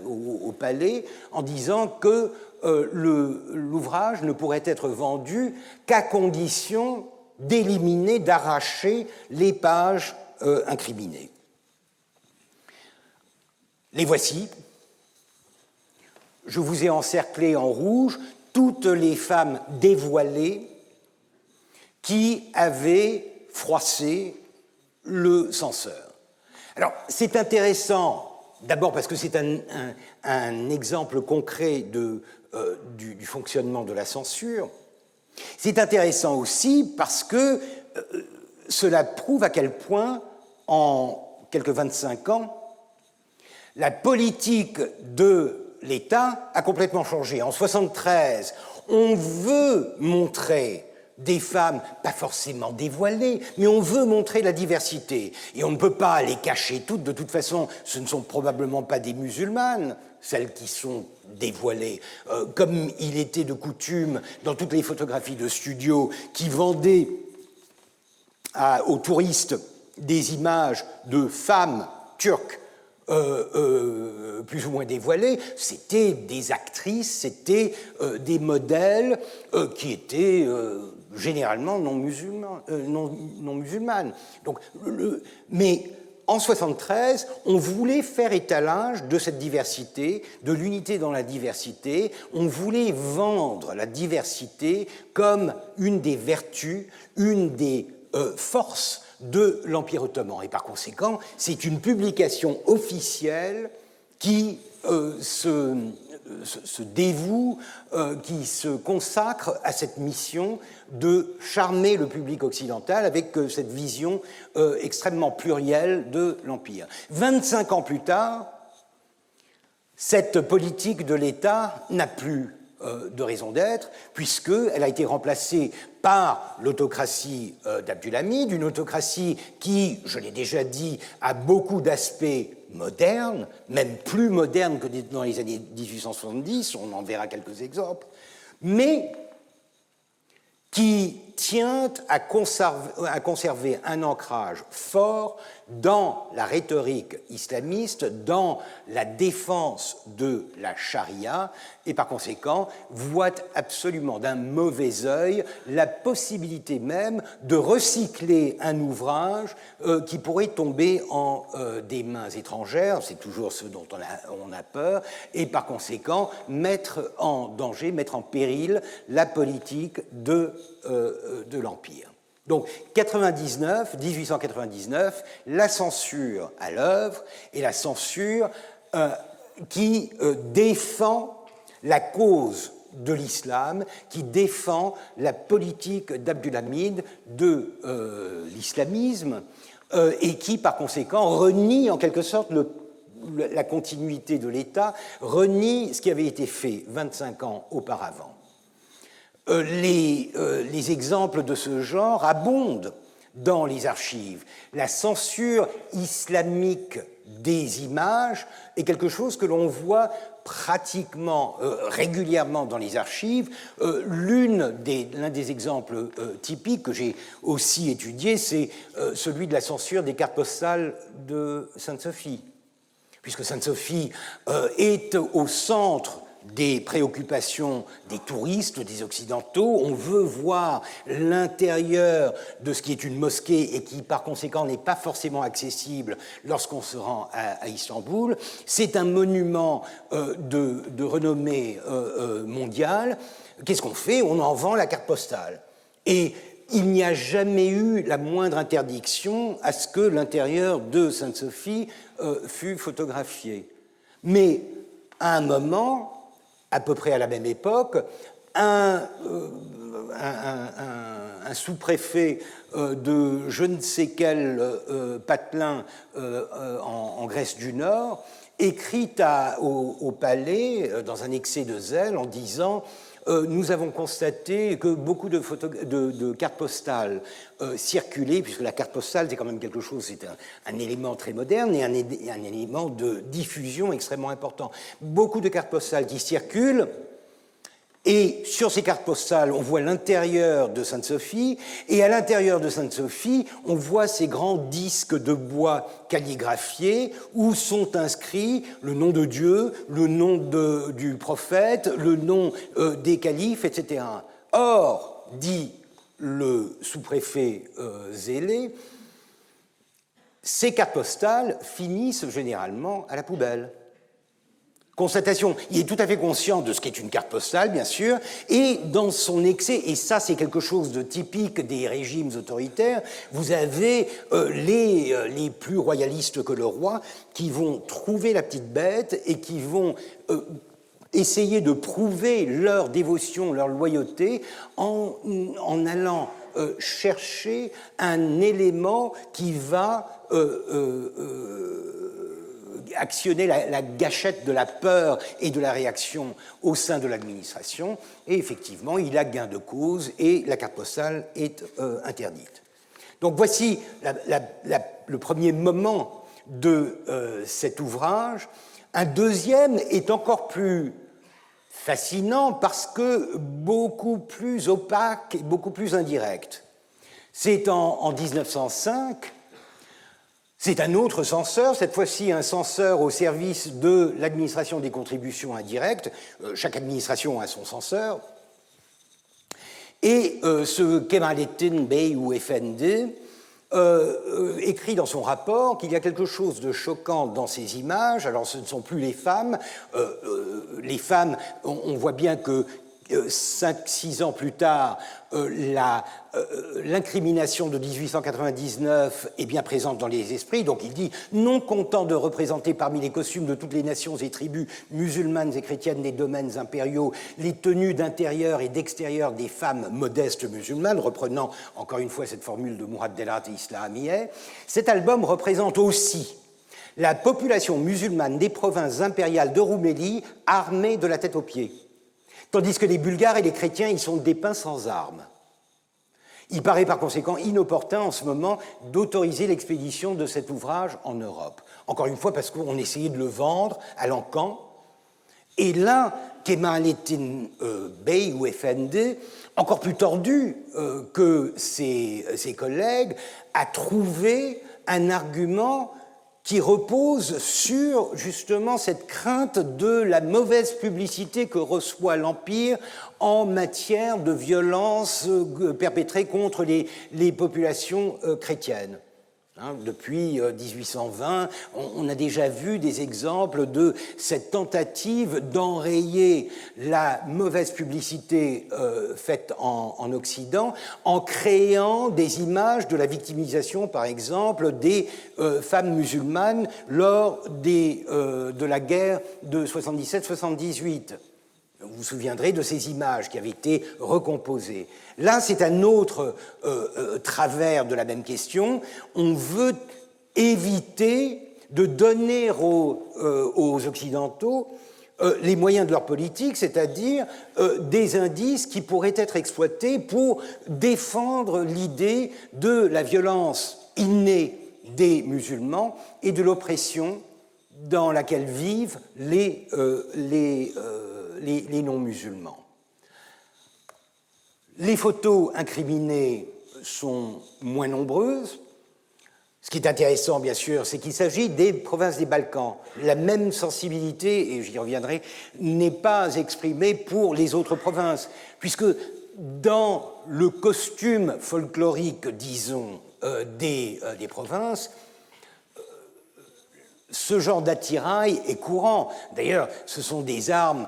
Speaker 1: au palais, en disant que l'ouvrage ne pourrait être vendu qu'à condition d'éliminer, d'arracher les pages incriminées. Les voici. Je vous ai encerclé en rouge toutes les femmes dévoilées qui avaient froissé le censeur. Alors, c'est intéressant, d'abord parce que c'est un exemple concret du fonctionnement de la censure. C'est intéressant aussi parce que cela prouve à quel point, en quelques 25 ans, la politique de l'État a complètement changé. En 1973, on veut montrer des femmes, pas forcément dévoilées, mais on veut montrer la diversité. Et on ne peut pas les cacher toutes. De toute façon, ce ne sont probablement pas des musulmanes, celles qui sont dévoilées. Comme il était de coutume dans toutes les photographies de studio qui vendaient aux touristes des images de femmes turques plus ou moins dévoilées, c'était des actrices, c'était des modèles qui étaient généralement non musulmanes. Donc, mais en 1973, on voulait faire étalage de cette diversité, de l'unité dans la diversité. On voulait vendre la diversité comme une des vertus, une des forces de l'Empire ottoman. Et par conséquent, c'est une publication officielle qui se dévoue, qui se consacre à cette mission de charmer le public occidental avec cette vision extrêmement plurielle de l'Empire. 25 ans plus tard, cette politique de l'État n'a plus de raison d'être, puisqu'elle a été remplacée par l'autocratie d'Abdulhamid, une autocratie qui, je l'ai déjà dit, a beaucoup d'aspects modernes, même plus modernes que dans les années 1870, on en verra quelques exemples, mais qui tient à conserver un ancrage fort dans la rhétorique islamiste, dans la défense de la charia, et par conséquent voit absolument d'un mauvais œil la possibilité même de recycler un ouvrage qui pourrait tomber en des mains étrangères, c'est toujours ce dont on a peur, et par conséquent mettre en danger, mettre en péril la politique de l'Empire. Donc 1899, la censure à l'œuvre et la censure qui défend la cause de l'islam, qui défend la politique d'Abdulhamid de l'islamisme et qui, par conséquent, renie en quelque sorte la continuité de l'État, renie ce qui avait été fait 25 ans auparavant. Les exemples de ce genre abondent dans les archives. La censure islamique des images est quelque chose que l'on voit pratiquement régulièrement dans les archives. L'un des exemples typiques que j'ai aussi étudié, c'est celui de la censure des cartes postales de Sainte-Sophie, puisque Sainte-Sophie est au centre des préoccupations des touristes, des Occidentaux. On veut voir l'intérieur de ce qui est une mosquée et qui, par conséquent, n'est pas forcément accessible lorsqu'on se rend à Istanbul. C'est un monument de renommée mondiale. Qu'est-ce qu'on fait? On en vend la carte postale. Et il n'y a jamais eu la moindre interdiction à ce que l'intérieur de Sainte-Sophie fût photographié. Mais à un moment, à peu près à la même époque, un sous-préfet de je ne sais quel patelin en Grèce du Nord écrit au palais, dans un excès de zèle, en disant nous avons constaté que beaucoup de cartes postales circulaient, puisque la carte postale, c'est quand même quelque chose, c'est un élément très moderne et un élément de diffusion extrêmement important. Beaucoup de cartes postales qui circulent, et sur ces cartes postales, on voit l'intérieur de Sainte-Sophie, et à l'intérieur de Sainte-Sophie, on voit ces grands disques de bois calligraphiés où sont inscrits le nom de Dieu, le nom du prophète, le nom des califes, etc. Or, dit le sous-préfet zélé, ces cartes postales finissent généralement à la poubelle. Constatation, il est tout à fait conscient de ce qu'est une carte postale, bien sûr, et dans son excès, et ça c'est quelque chose de typique des régimes autoritaires, vous avez les plus royalistes que le roi qui vont trouver la petite bête et qui vont essayer de prouver leur dévotion, leur loyauté en allant chercher un élément qui va actionner la gâchette de la peur et de la réaction au sein de l'administration, et effectivement, il a gain de cause et la carte postale est interdite. Donc voici le premier moment de cet ouvrage. Un deuxième est encore plus fascinant parce que beaucoup plus opaque et beaucoup plus indirect. C'est en 1905. C'est un autre censeur, cette fois-ci un censeur au service de l'administration des contributions indirectes. Chaque administration a son censeur. Et ce Kemalettin Bey ou Efendi écrit dans son rapport qu'il y a quelque chose de choquant dans ces images. Alors ce ne sont plus les femmes. Les femmes, on voit bien que 5-6 ans plus tard, l'incrimination de 1899 est bien présente dans les esprits. Donc il dit « Non content de représenter parmi les costumes de toutes les nations et tribus musulmanes et chrétiennes des domaines impériaux les tenues d'intérieur et d'extérieur des femmes modestes musulmanes », reprenant encore une fois cette formule de Mourad Delat et Islamieh, cet album représente aussi la population musulmane des provinces impériales de Roumélie armée de la tête aux pieds. Tandis que les Bulgares et les chrétiens y sont dépeints sans armes. Il paraît par conséquent inopportun en ce moment d'autoriser l'expédition de cet ouvrage en Europe. Encore une fois, parce qu'on essayait de le vendre à l'encan. Et là, Kemalettin Bey ou Efendi, encore plus tordu que ses collègues, a trouvé un argument qui repose sur justement cette crainte de la mauvaise publicité que reçoit l'Empire en matière de violences perpétrées contre les populations chrétiennes. Depuis 1820, on a déjà vu des exemples de cette tentative d'enrayer la mauvaise publicité faite en Occident en créant des images de la victimisation, par exemple, des femmes musulmanes lors de la guerre de 77-78. Vous vous souviendrez de ces images qui avaient été recomposées. Là, c'est un autre travers de la même question. On veut éviter de donner aux Occidentaux les moyens de leur politique, c'est-à-dire des indices qui pourraient être exploités pour défendre l'idée de la violence innée des musulmans et de l'oppression dans laquelle vivent les non-musulmans. Les photos incriminées sont moins nombreuses. Ce qui est intéressant, bien sûr, c'est qu'il s'agit des provinces des Balkans. La même sensibilité, et j'y reviendrai, n'est pas exprimée pour les autres provinces, puisque dans le costume folklorique, disons, des provinces, ce genre d'attirail est courant. D'ailleurs, ce sont des armes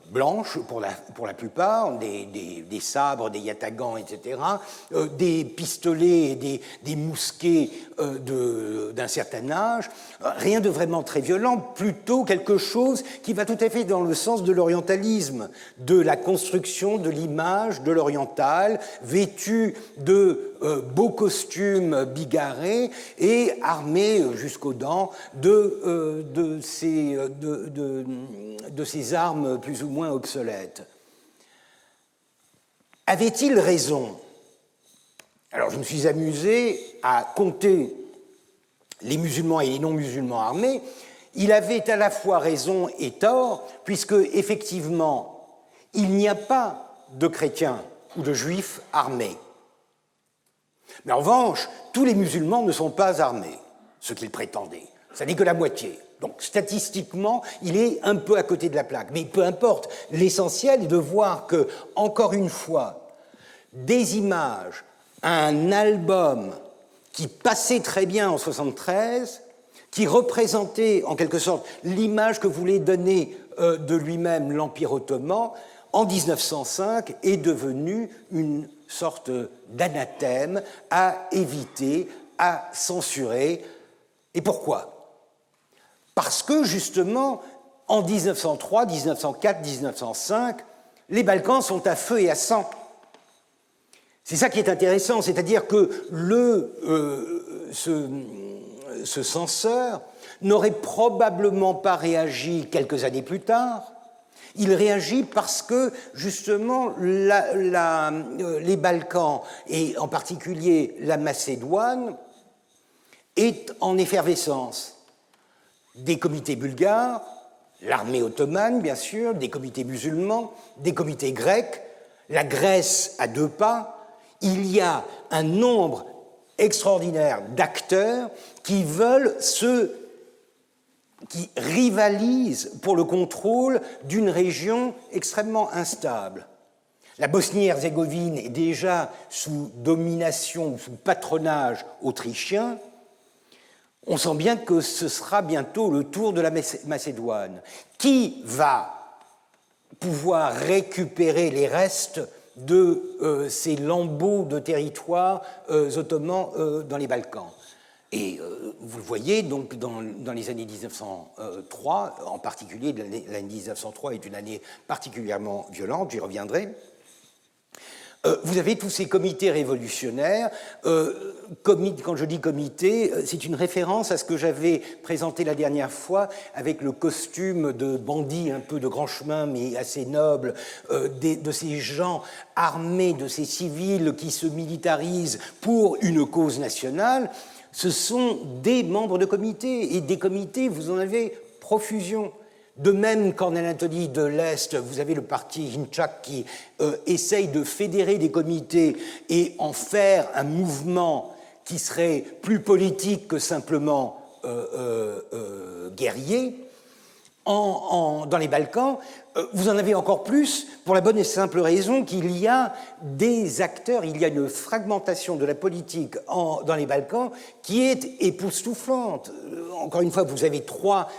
Speaker 1: blanches pour la plupart, des sabres, des yatagans, etc., des pistolets et des mousquets d'un certain âge, rien de vraiment très violent, plutôt quelque chose qui va tout à fait dans le sens de l'orientalisme, de la construction de l'image de l'oriental, vêtu de beaux costumes bigarrés et armé jusqu'aux dents de ces armes plus ou moins obsolètes. Avait-il raison? Alors, je me suis amusé à compter les musulmans et les non-musulmans armés. Il avait à la fois raison et tort, puisque, effectivement, il n'y a pas de chrétiens ou de juifs armés. Mais en revanche, tous les musulmans ne sont pas armés, ce qu'ils prétendaient. Ça n'est que la moitié. Donc, statistiquement, il est un peu à côté de la plaque. Mais peu importe, l'essentiel est de voir que, encore une fois, des images, un album qui passait très bien en 1973, qui représentait en quelque sorte l'image que voulait donner de lui-même l'Empire ottoman, en 1905 est devenu une sorte d'anathème à éviter, à censurer. Et pourquoi? Parce que, justement, en 1903, 1904, 1905, les Balkans sont à feu et à sang. C'est ça qui est intéressant, c'est-à-dire que ce censeur n'aurait probablement pas réagi quelques années plus tard. Il réagit parce que, justement, les Balkans, et en particulier la Macédoine, est en effervescence. Des comités bulgares, l'armée ottomane, bien sûr, des comités musulmans, des comités grecs, la Grèce à deux pas. Il y a un nombre extraordinaire d'acteurs qui qui rivalisent pour le contrôle d'une région extrêmement instable. La Bosnie-Herzégovine est déjà sous domination, sous patronage autrichien. On sent bien que ce sera bientôt le tour de la Macédoine. Qui va pouvoir récupérer les restes de ces lambeaux de territoires ottomans dans les Balkans? Et vous le voyez, donc, dans les années 1903, en particulier l'année 1903 est une année particulièrement violente, j'y reviendrai. Vous avez tous ces comités révolutionnaires. Quand je dis comité, c'est une référence à ce que j'avais présenté la dernière fois avec le costume de bandit un peu de grand chemin, mais assez noble, de ces gens armés, de ces civils qui se militarisent pour une cause nationale. Ce sont des membres de comités, et des comités, vous en avez profusion. De même qu'en Anatolie de l'Est, vous avez le parti Hinchak qui essaye de fédérer des comités et en faire un mouvement qui serait plus politique que simplement guerrier. Dans les Balkans, vous en avez encore plus pour la bonne et simple raison qu'il y a des acteurs, il y a une fragmentation de la politique dans les Balkans qui est époustouflante. Encore une fois, vous avez trois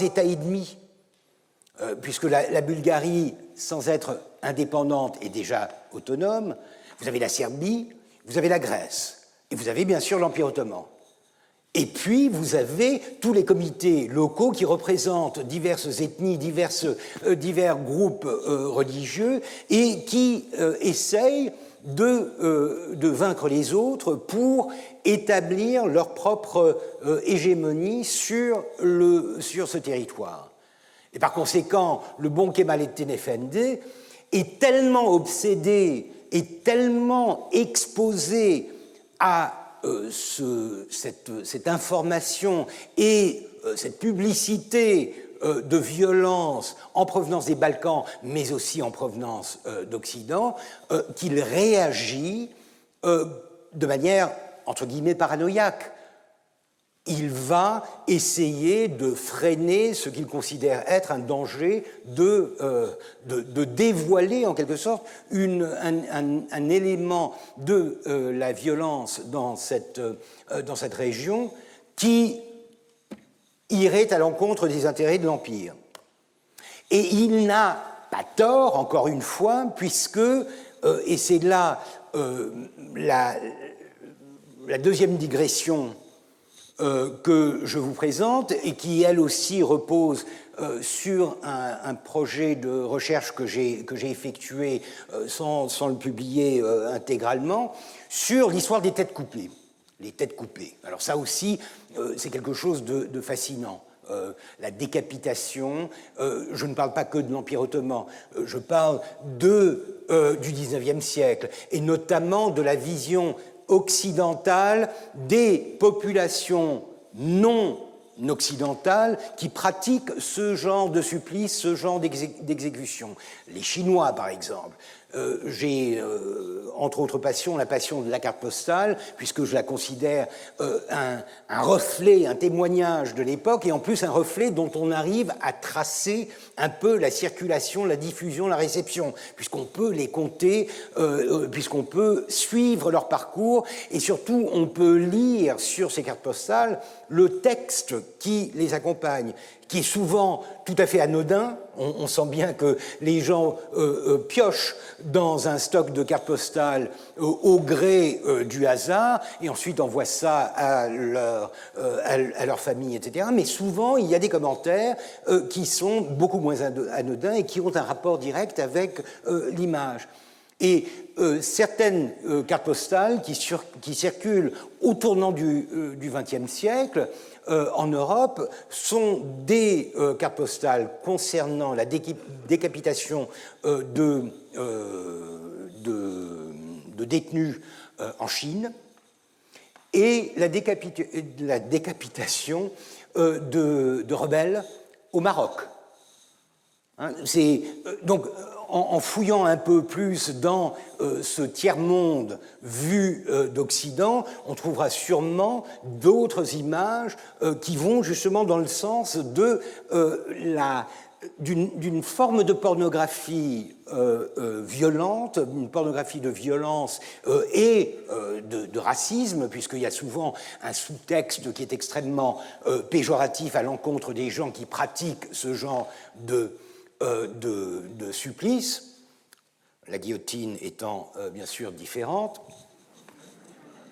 Speaker 1: États et demi, puisque la Bulgarie, sans être indépendante, est déjà autonome. Vous avez la Serbie, vous avez la Grèce, et vous avez bien sûr l'Empire ottoman. Et puis, vous avez tous les comités locaux qui représentent diverses ethnies, divers groupes religieux et qui essayent de vaincre les autres pour établir leur propre hégémonie sur ce territoire. Et par conséquent, le bon Kemalettin Efendi est tellement obsédé et tellement exposé à cette information et cette publicité de violence en provenance des Balkans, mais aussi en provenance d'Occident, qu'il réagit de manière, entre guillemets, paranoïaque. Il va essayer de freiner ce qu'il considère être un danger, de dévoiler en quelque sorte un élément de la violence dans cette région qui irait à l'encontre des intérêts de l'Empire. Et il n'a pas tort, encore une fois, puisque, et c'est là la deuxième digression que je vous présente et qui, elle aussi, repose sur un projet de recherche que j'ai effectué sans le publier intégralement, sur l'histoire des têtes coupées. Les têtes coupées. Alors ça aussi, c'est quelque chose de fascinant. La décapitation, je ne parle pas que de l'Empire ottoman, je parle du XIXe siècle, et notamment de la vision occidentale des populations non occidentales qui pratiquent ce genre de supplice, ce genre d'exécution. Les Chinois, par exemple. J'ai, entre autres passions, la passion de la carte postale, puisque je la considère un reflet, un témoignage de l'époque, et en plus un reflet dont on arrive à tracer un peu la circulation, la diffusion, la réception, puisqu'on peut les compter, puisqu'on peut suivre leur parcours, et surtout on peut lire sur ces cartes postales le texte qui les accompagne, qui est souvent tout à fait anodin. On sent bien que les gens piochent dans un stock de cartes postales au gré du hasard, et ensuite envoient ça à leur famille, etc. Mais souvent, il y a des commentaires qui sont beaucoup moins anodins et qui ont un rapport direct avec l'image. Et certaines cartes postales qui circulent au tournant du XXe siècle en Europe sont des cartes postales concernant la décapitation de détenus en Chine et la décapitation de rebelles au Maroc. Donc, en fouillant un peu plus dans ce tiers-monde vu d'Occident, on trouvera sûrement d'autres images qui vont justement dans le sens d'une forme de pornographie violente, une pornographie de violence et de racisme, puisqu'il y a souvent un sous-texte qui est extrêmement péjoratif à l'encontre des gens qui pratiquent ce genre de supplice, la guillotine étant bien sûr différente.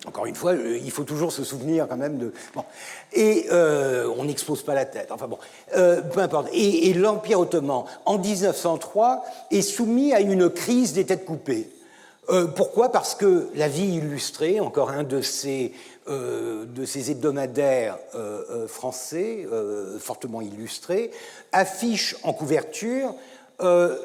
Speaker 1: Encore une fois, il faut toujours se souvenir quand même de... Bon. Et on n'expose pas la tête, enfin bon, peu importe. Et l'Empire ottoman, en 1903, est soumis à une crise des têtes coupées. Pourquoi ? Parce que la Vie illustrée, encore un de ces hebdomadaires français, fortement illustrés, affiche en couverture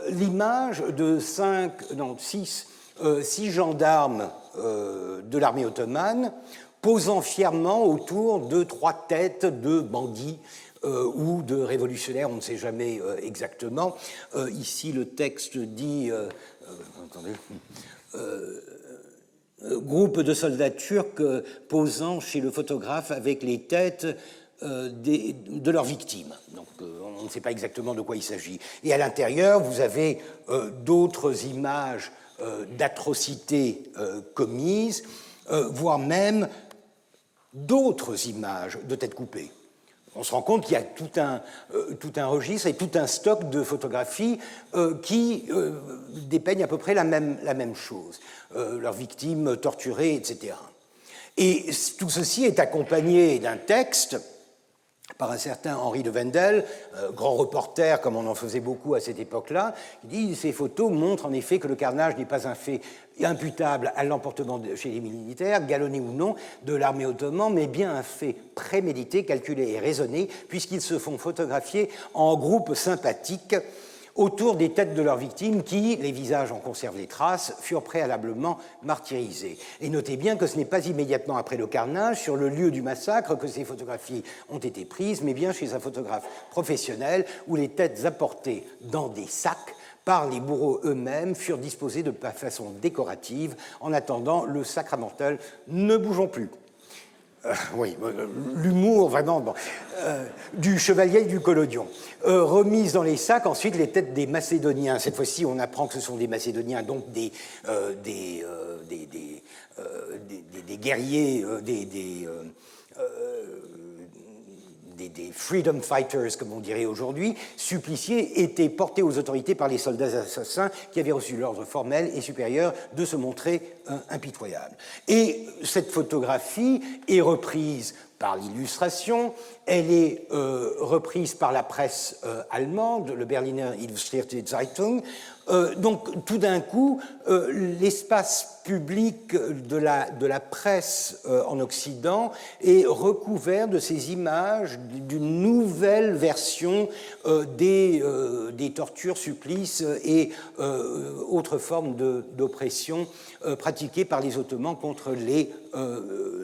Speaker 1: l'image de 6 gendarmes de l'armée ottomane posant fièrement autour de 3 têtes de bandits ou de révolutionnaires, on ne sait jamais exactement. Ici, le texte dit... attendez... groupe de soldats turcs posant chez le photographe avec les têtes de leurs victimes. Donc on ne sait pas exactement de quoi il s'agit. Et à l'intérieur, vous avez d'autres images d'atrocités commises, voire même d'autres images de têtes coupées. On se rend compte qu'il y a tout un registre et tout un stock de photographies qui dépeignent à peu près la même chose. Leurs victimes torturées, etc. Et tout ceci est accompagné d'un texte par un certain Henri de Wendel, grand reporter comme on en faisait beaucoup à cette époque-là, qui dit « Ces photos montrent en effet que le carnage n'est pas un fait imputable à l'emportement chez les militaires, galonnés ou non, de l'armée ottomane, mais bien un fait prémédité, calculé et raisonné, puisqu'ils se font photographier en groupes sympathiques autour des têtes de leurs victimes qui, les visages en conservent les traces, furent préalablement martyrisés. Et notez bien que ce n'est pas immédiatement après le carnage, sur le lieu du massacre, que ces photographies ont été prises, mais bien chez un photographe professionnel, où les têtes apportées dans des sacs par les bourreaux eux-mêmes furent disposées de façon décorative. En attendant, le sacramentel ne bougeons plus. Oui, l'humour vraiment bon, du chevalier et du collodion. Remise dans les sacs, ensuite les têtes des Macédoniens. Cette fois-ci, on apprend que ce sont des Macédoniens, donc des guerriers, des freedom fighters, comme on dirait aujourd'hui, suppliciés, étaient portés aux autorités par les soldats assassins qui avaient reçu l'ordre formel et supérieur de se montrer impitoyables. Et cette photographie est reprise par l'illustration, elle est reprise par la presse allemande, le Berliner Illustrierte Zeitung. Donc tout d'un coup, l'espace public de la presse en Occident est recouvert de ces images d'une nouvelle version des tortures, supplices et autres formes d'oppression pratiquées par les Ottomans contre les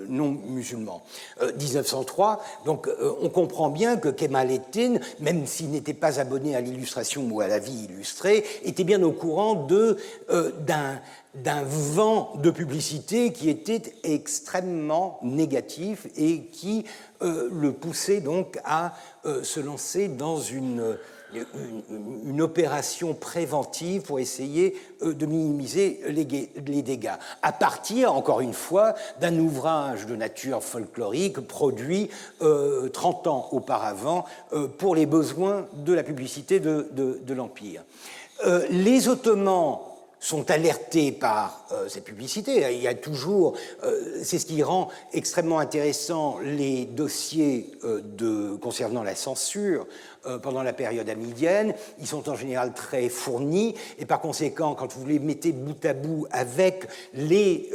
Speaker 1: non-musulmans. 1903, donc on comprend bien que Kemalettin, même s'il n'était pas abonné à l'illustration ou à la vie illustrée, était bien au courant d'un vent de publicité qui était extrêmement négatif et qui le poussait donc à se lancer dans une opération préventive pour essayer de minimiser les dégâts, à partir, encore une fois, d'un ouvrage de nature folklorique produit 30 ans auparavant pour les besoins de la publicité de l'Empire. Les Ottomans sont alertés par cette publicité. Il y a toujours, c'est ce qui rend extrêmement intéressant les dossiers concernant la censure pendant la période hamidienne. Ils sont en général très fournis et par conséquent, quand vous les mettez bout à bout avec les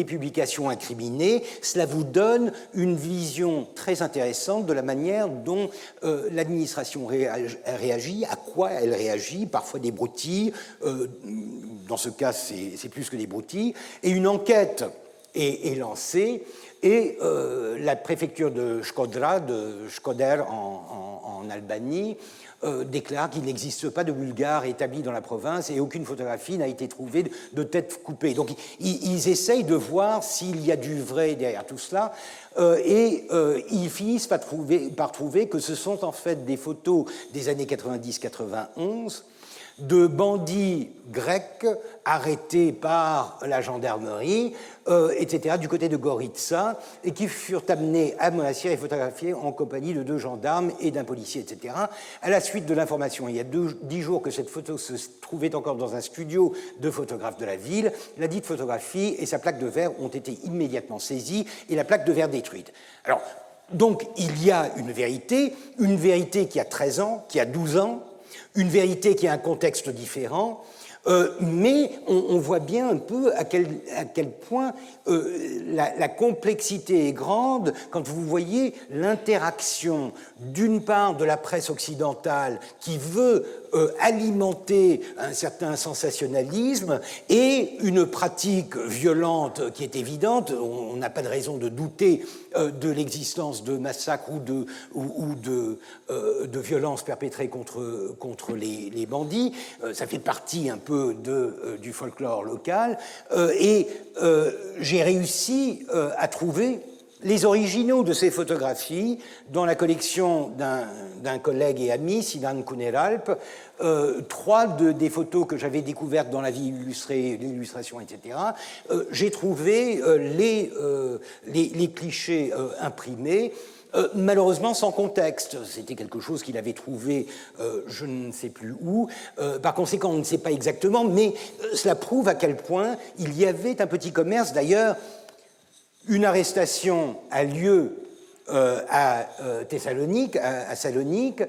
Speaker 1: publications incriminées, cela vous donne une vision très intéressante de la manière dont l'administration réagit, à quoi elle réagit, parfois des broutilles, dans ce cas c'est plus que des broutilles, et une enquête est lancée et la préfecture de Shkodër en Albanie déclare qu'il n'existe pas de Bulgares établis dans la province et aucune photographie n'a été trouvée de tête coupée. Donc ils essayent de voir s'il y a du vrai derrière tout cela et ils finissent par trouver que ce sont en fait des photos des années 90-91 de bandits grecs arrêtés par la gendarmerie, etc., du côté de Goritsa, et qui furent amenés à Monastir et photographiés en compagnie de 2 gendarmes et d'un policier, etc. À la suite de l'information, il y a 10 jours que cette photo se trouvait encore dans un studio de photographes de la ville, la dite photographie et sa plaque de verre ont été immédiatement saisies et la plaque de verre détruite. Alors, donc, il y a une vérité qui a 13 ans, qui a 12 ans, une vérité qui a un contexte différent, mais on voit bien un peu à quel point la complexité est grande quand vous voyez l'interaction d'une part de la presse occidentale qui veut alimenter un certain sensationnalisme et une pratique violente qui est évidente. On n'a pas de raison de douter de l'existence de massacres ou de violences perpétrées contre les bandits. Ça fait partie un peu du folklore local. Et j'ai réussi à trouver les originaux de ces photographies dans la collection d'un collègue et ami, Sinan Kuneralp. Trois des photos que j'avais découvertes dans la vie illustrée, l'illustration, etc. J'ai trouvé les clichés imprimés, malheureusement sans contexte. C'était quelque chose qu'il avait trouvé je ne sais plus où. Par conséquent, on ne sait pas exactement, mais cela prouve à quel point il y avait un petit commerce. D'ailleurs, une arrestation a lieu à Thessalonique, à Salonique,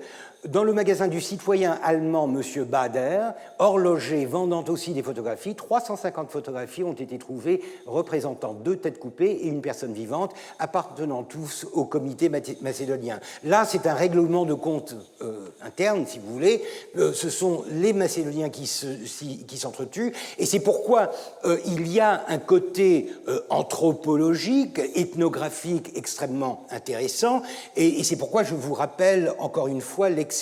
Speaker 1: dans le magasin du citoyen allemand M. Bader, horloger vendant aussi des photographies. 350 photographies ont été trouvées représentant 2 têtes coupées et une personne vivante, appartenant tous au comité macédonien. Là, c'est un règlement de compte interne, si vous voulez. Ce sont les Macédoniens qui s'entretuent, et c'est pourquoi il y a un côté anthropologique, ethnographique extrêmement intéressant, et c'est pourquoi je vous rappelle encore une fois l'excellent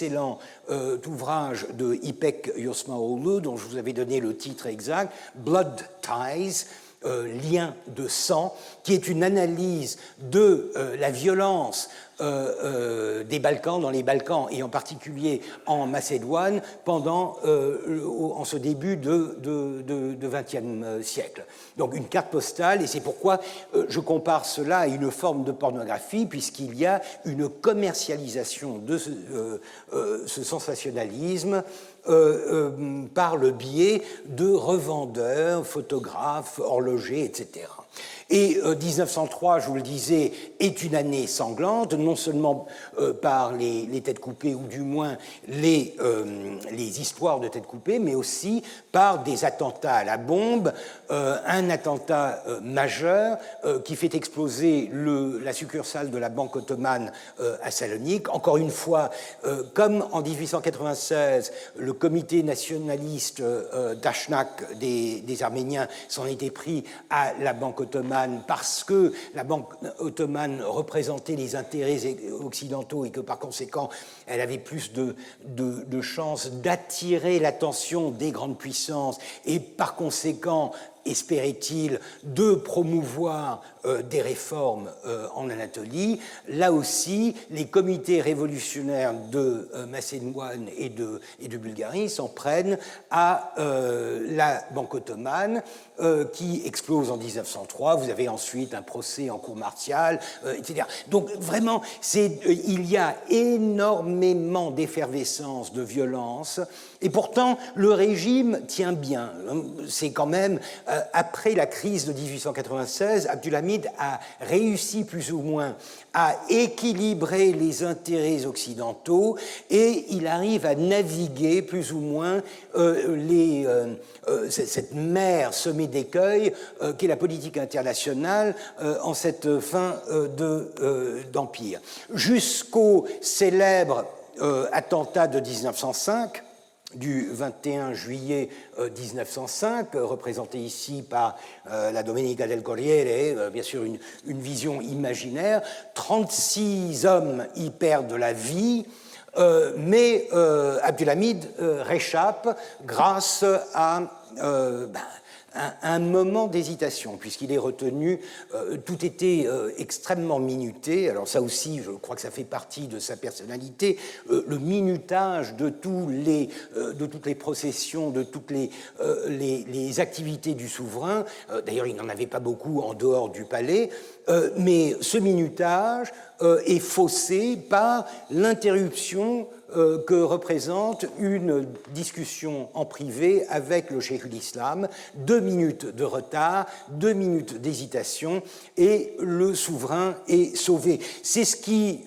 Speaker 1: ouvrage de İpek Yosmaoğlu, dont je vous avais donné le titre exact, Blood Ties, lien de sang, qui est une analyse de la violence des Balkans, dans les Balkans, et en particulier en Macédoine, en ce début de XXe siècle. Donc une carte postale, et c'est pourquoi je compare cela à une forme de pornographie, puisqu'il y a une commercialisation de ce sensationnalisme par le biais de revendeurs, photographes, horlogers, etc. Et 1903, je vous le disais, est une année sanglante, non seulement par les têtes coupées, ou du moins les histoires de têtes coupées, mais aussi par des attentats à la bombe, un attentat majeur qui fait exploser la succursale de la Banque ottomane à Salonique. Encore une fois, comme en 1896, le comité nationaliste d'Ashnak des Arméniens s'en était pris à la Banque ottomane parce que la Banque ottomane représentait les intérêts occidentaux et que par conséquent elle avait plus de chances d'attirer l'attention des grandes puissances et par conséquent espérait-il, de promouvoir des réformes en Anatolie. Là aussi, les comités révolutionnaires de Macédoine et de Bulgarie s'en prennent à la Banque ottomane, qui explose en 1903. Vous avez ensuite un procès en cour martiale, etc. Donc vraiment, il y a énormément d'effervescence, de violence, et pourtant le régime tient bien. C'est quand même, après la crise de 1896, Abdulhamid a réussi plus ou moins à équilibrer les intérêts occidentaux et il arrive à naviguer plus ou moins cette mer semée d'écueils qu'est la politique internationale en cette fin d'empire. Jusqu'au célèbre attentat de 1905, du 21 juillet 1905, représenté ici par la Domenica del Corriere, bien sûr une vision imaginaire. 36 hommes y perdent la vie, mais Abdulhamid réchappe grâce à un moment d'hésitation, puisqu'il est retenu, tout était extrêmement minuté. Alors ça aussi, je crois que ça fait partie de sa personnalité, le minutage de toutes les processions, de toutes les activités du souverain. D'ailleurs, il n'en avait pas beaucoup en dehors du palais, mais ce minutage est faussé par l'interruption que représente une discussion en privé avec le cheikh l'Islam. 2 minutes de retard, 2 minutes d'hésitation, et le souverain est sauvé. C'est ce qui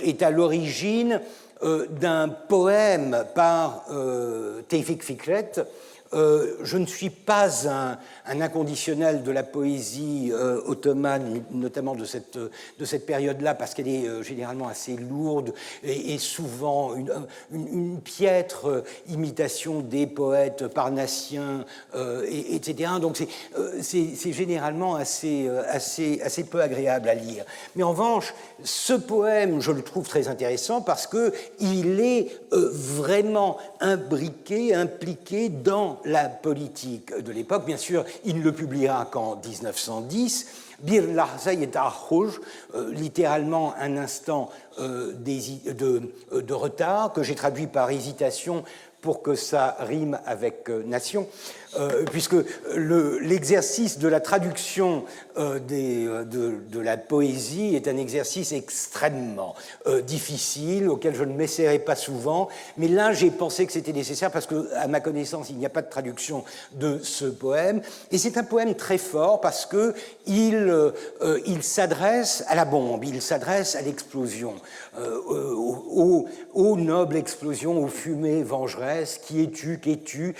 Speaker 1: est à l'origine d'un poème par Tevfik Fikret. Je ne suis pas un inconditionnel de la poésie ottomane, notamment de cette période-là, parce qu'elle est généralement assez lourde et souvent une piètre imitation des poètes parnassiens, etc. Donc c'est généralement assez peu agréable à lire. Mais en revanche, ce poème, je le trouve très intéressant parce qu'il est vraiment imbriqué, impliqué dans dans la politique de l'époque. Bien sûr, il ne le publiera qu'en 1910. Bir lahza yeta'khouj, littéralement un instant de retard, que j'ai traduit par hésitation pour que ça rime avec nation, puisque l'exercice de la traduction de la poésie est un exercice extrêmement difficile, auquel je ne m'essaierai pas souvent, mais là j'ai pensé que c'était nécessaire parce qu'à ma connaissance il n'y a pas de traduction de ce poème, et c'est un poème très fort parce qu'il s'adresse à la bombe, il s'adresse à l'explosion, aux nobles explosions, aux fumées vengeresses, qui es-tu, qu'es-tu,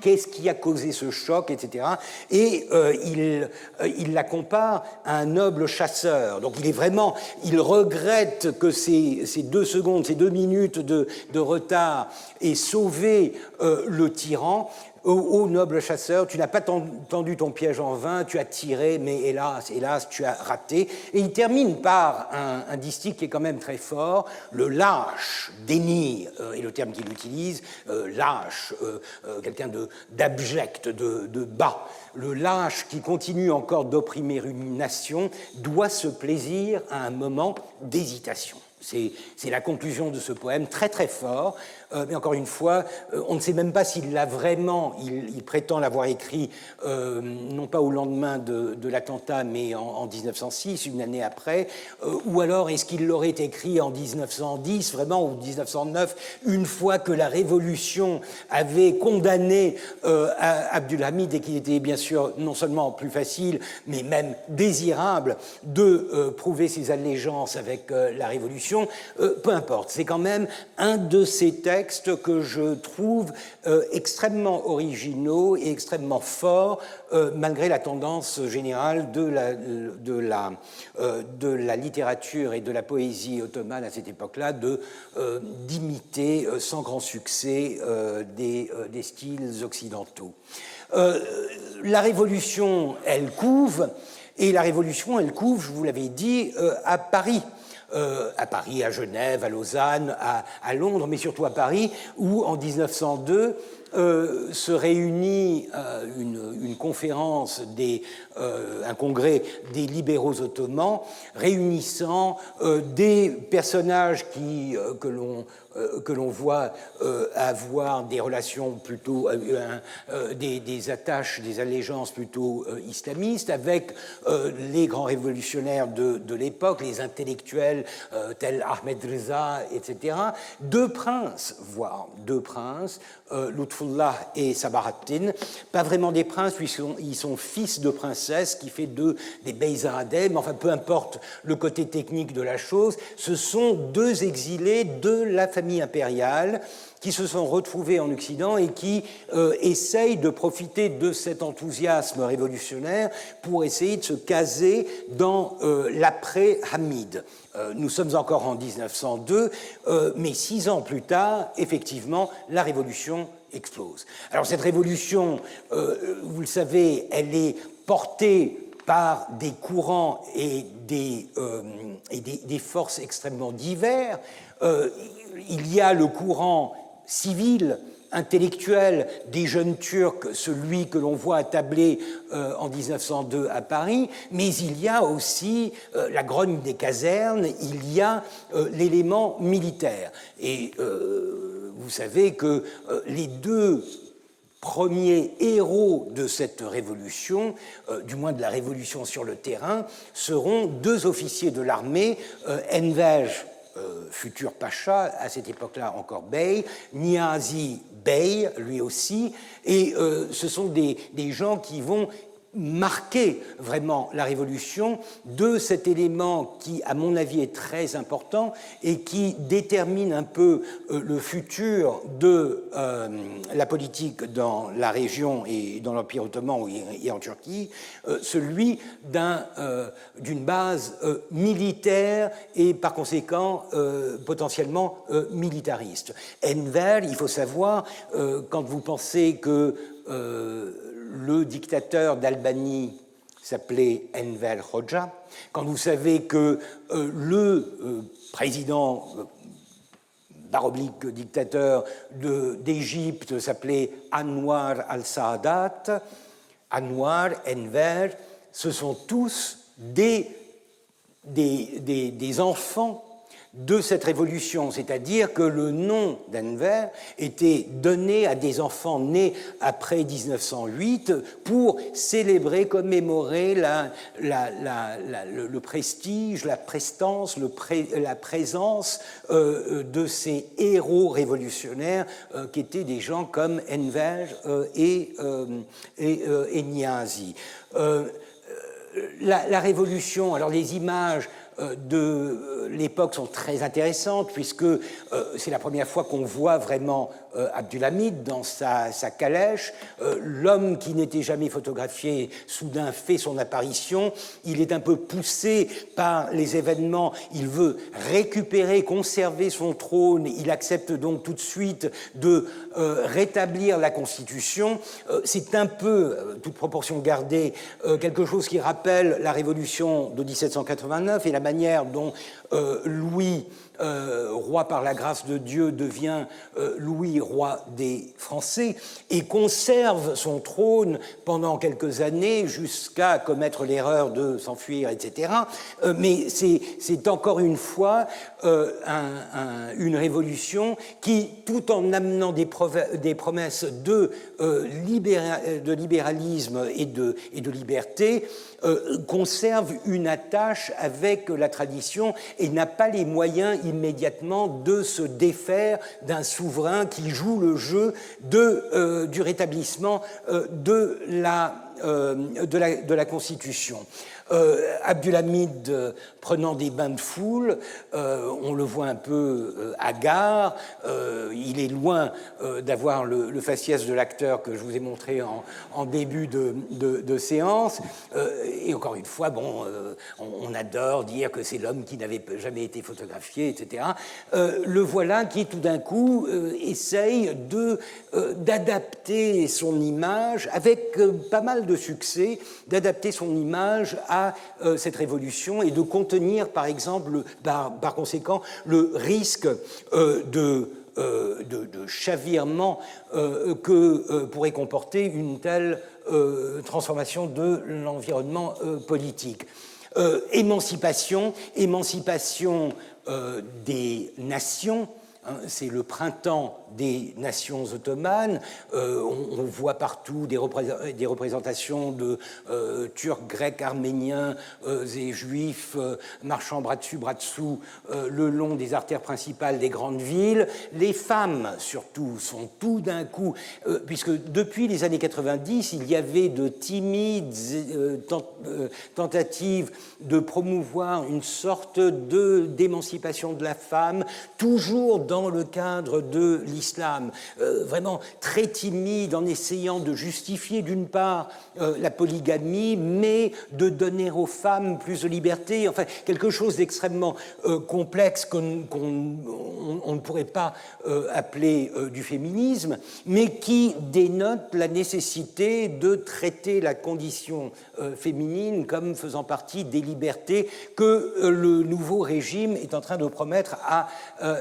Speaker 1: qu'est-ce qui a causé ce choc, etc. Et il la compare à un noble chasseur. Donc il regrette que ces 2 secondes, ces 2 minutes de retard aient sauvé le tyran. Ô noble chasseur, tu n'as pas tendu ton piège en vain, tu as tiré, mais hélas, tu as raté. Et il termine par un distique qui est quand même très fort. Le lâche dénie est le terme qu'il utilise, lâche, quelqu'un d'abject, de bas. Le lâche qui continue encore d'opprimer une nation doit se plaisir à un moment d'hésitation. C'est la conclusion de ce poème, très très fort, mais encore une fois, on ne sait même pas s'il l'a vraiment, il prétend l'avoir écrit non pas au lendemain de l'attentat, mais en 1906, une année après, ou alors est-ce qu'il l'aurait écrit en 1910, vraiment, ou 1909, une fois que la Révolution avait condamné Abdulhamid et qu'il était bien sûr non seulement plus facile, mais même désirable de prouver ses allégeances avec la Révolution. Peu importe, c'est quand même un de ces textes que je trouve extrêmement originaux et extrêmement forts, malgré la tendance générale de la littérature et de la poésie ottomane à cette époque-là d'imiter sans grand succès des styles occidentaux. La Révolution, elle couve, et la Révolution, elle couve, je vous l'avais dit, à Paris, à Genève, à Lausanne, à Londres, mais surtout à Paris, où en 1902 se réunit une conférence, un congrès des libéraux ottomans, réunissant des personnages que l'on voit avoir des relations plutôt, des attaches, des allégeances plutôt islamistes, avec les grands révolutionnaires de l'époque, les intellectuels tels Ahmed Reza, etc. Deux princes, Lutfullah et Sabahattin, pas vraiment des princes, puisqu'ils sont fils de princesses, qui fait d'eux des Beyzaradeh, mais enfin peu importe le côté technique de la chose, ce sont deux exilés de la famille impériale qui se sont retrouvés en Occident et qui essayent de profiter de cet enthousiasme révolutionnaire pour essayer de se caser dans l'après-Hamid. Nous sommes encore en 1902, mais 6 ans plus tard, effectivement, la révolution explose. Alors cette révolution, vous le savez, elle est portée par des courants et des forces extrêmement divers. Il y a le courant civil, intellectuel des jeunes Turcs, celui que l'on voit attablé en 1902 à Paris, mais il y a aussi la grogne des casernes, il y a l'élément militaire. Et vous savez que les deux premiers héros de cette révolution, du moins de la révolution sur le terrain, seront deux officiers de l'armée, Enver, futur pacha, à cette époque-là encore bey, Niazi bey, lui aussi, et ce sont des gens qui vont marquer vraiment la révolution de cet élément qui, à mon avis, est très important et qui détermine un peu le futur de la politique dans la région et dans l'Empire ottoman et en Turquie, celui d'une base militaire et par conséquent potentiellement militariste. Enver, il faut savoir, quand vous pensez que le dictateur d'Albanie s'appelait Enver Hoxha, quand vous savez que le président baroblique dictateur d'Égypte s'appelait Anwar al-Saadat. Anwar, Enver, ce sont tous des enfants de cette révolution, c'est-à-dire que le nom d'Enver était donné à des enfants nés après 1908 pour célébrer, commémorer le prestige, la prestance, la présence de ces héros révolutionnaires qui étaient des gens comme Enver et Niazi. La révolution, alors les images de l'époque sont très intéressantes puisque c'est la première fois qu'on voit vraiment Abdulhamid dans sa calèche. L'homme qui n'était jamais photographié soudain fait son apparition. Il est un peu poussé par les événements. Il veut récupérer, conserver son trône. Il accepte donc tout de suite de rétablir la Constitution. C'est un peu, toute proportion gardée, quelque chose qui rappelle la révolution de 1789 et la manière dont Louis, roi par la grâce de Dieu, devient Louis, roi des Français, et conserve son trône pendant quelques années jusqu'à commettre l'erreur de s'enfuir, etc. Mais c'est encore une fois une révolution qui, tout en amenant des promesses de libéralisme et de liberté, conserve une attache avec la tradition et n'a pas les moyens immédiatement de se défaire d'un souverain qui joue le jeu du rétablissement de la Constitution. Abdulhamid prenant des bains de foule, on le voit un peu hagard, il est loin d'avoir le faciès de l'acteur que je vous ai montré en début de séance, et encore une fois, bon, on adore dire que c'est l'homme qui n'avait jamais été photographié, etc. Le voilà qui tout d'un coup essaye d'adapter son image, avec pas mal de succès, d'adapter son image à cette révolution et de contenir, par exemple, par conséquent, le risque de chavirement que pourrait comporter une telle transformation de l'environnement politique. Émancipation des nations. C'est le printemps des nations ottomanes. On voit partout des représentations de Turcs, Grecs, Arméniens et Juifs marchant bras dessous le long des artères principales des grandes villes. Les femmes, surtout, sont tout d'un coup, puisque depuis les années 90, il y avait de timides tentatives de promouvoir une sorte d'émancipation de la femme, toujours dans le cadre de l'islam, vraiment très timide en essayant de justifier d'une part la polygamie, mais de donner aux femmes plus de liberté, enfin quelque chose d'extrêmement complexe qu'on ne pourrait pas appeler du féminisme, mais qui dénote la nécessité de traiter la condition féminine comme faisant partie des libertés que le nouveau régime est en train de promettre à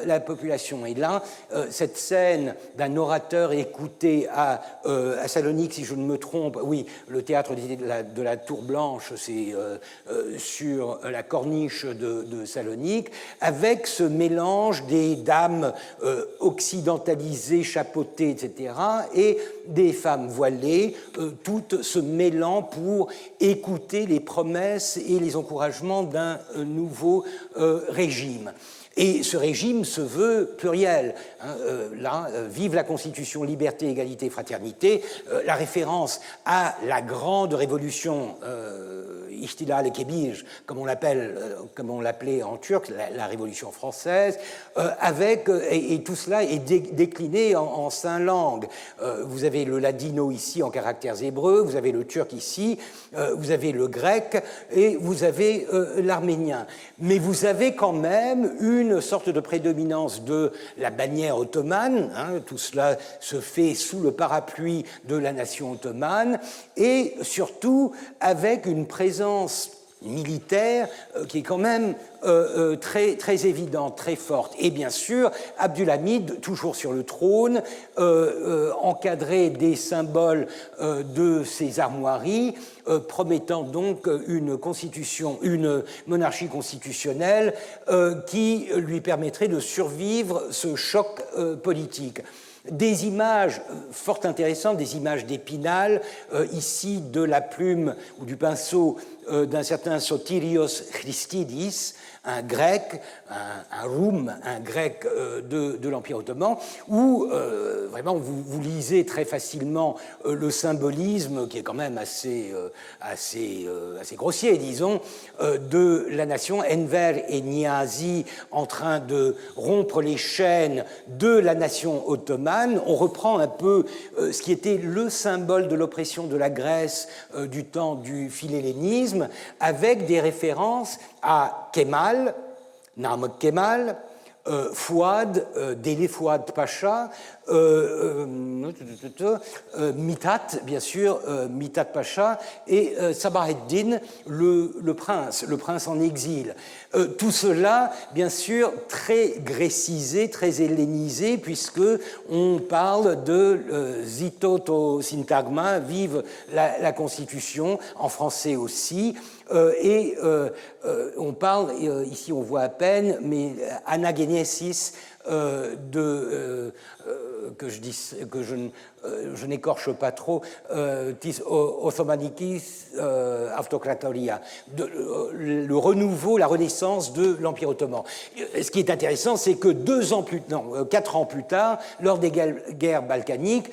Speaker 1: la population. Et là, cette scène d'un orateur écouté à Salonique, si je ne me trompe, oui, le théâtre de la Tour Blanche, c'est sur la corniche de Salonique, avec ce mélange des dames occidentalisées, chapeautées, etc., et des femmes voilées, toutes se mêlant pour écouter les promesses et les encouragements d'un nouveau régime. Et ce régime se veut pluriel. Vive la Constitution, liberté, égalité, fraternité. La référence à la grande révolution Ihtilal et Kebir, comme on l'appelait en turc, la révolution française, et tout cela est décliné en 5 langues. Vous avez le ladino ici en caractères hébreux, vous avez le turc ici, vous avez le grec et vous avez l'arménien. Mais vous avez quand même une sorte de prédominance de la bannière ottomane, tout cela se fait sous le parapluie de la nation ottomane, et surtout avec une présence militaire qui est quand même très, très évidente, très forte. Et bien sûr, Abdulhamid, toujours sur le trône, encadré des symboles de ses armoiries, promettant donc une monarchie constitutionnelle qui lui permettrait de survivre ce choc politique. Des images fort intéressantes, des images d'Épinal, ici de la plume ou du pinceau d'un certain Sotirios Christidis, un grec, un roum, un grec de l'Empire ottoman, où vraiment vous lisez très facilement le symbolisme, qui est quand même assez grossier, disons, de la nation, Enver et Niazi en train de rompre les chaînes de la nation ottomane. On reprend un peu ce qui était le symbole de l'oppression de la Grèce du temps du philhellénisme, avec des références à Kemal, Namık Kemal, Fouad, Deli Fouad Pacha, Mithat, bien sûr, Mithat Pacha, et Sabaheddin, le prince en exil. Tout cela, bien sûr, très grécisé, très hellénisé, puisque on parle de Zitoto Syntagma, vive la Constitution, en français aussi, et on parle, ici on voit à peine, mais anagenesis que je n'écorche pas trop, tis Othomanikis Autokratoria, le renouveau, la renaissance de l'Empire ottoman. Ce qui est intéressant, c'est que 4 ans plus tard, lors des guerres balkaniques,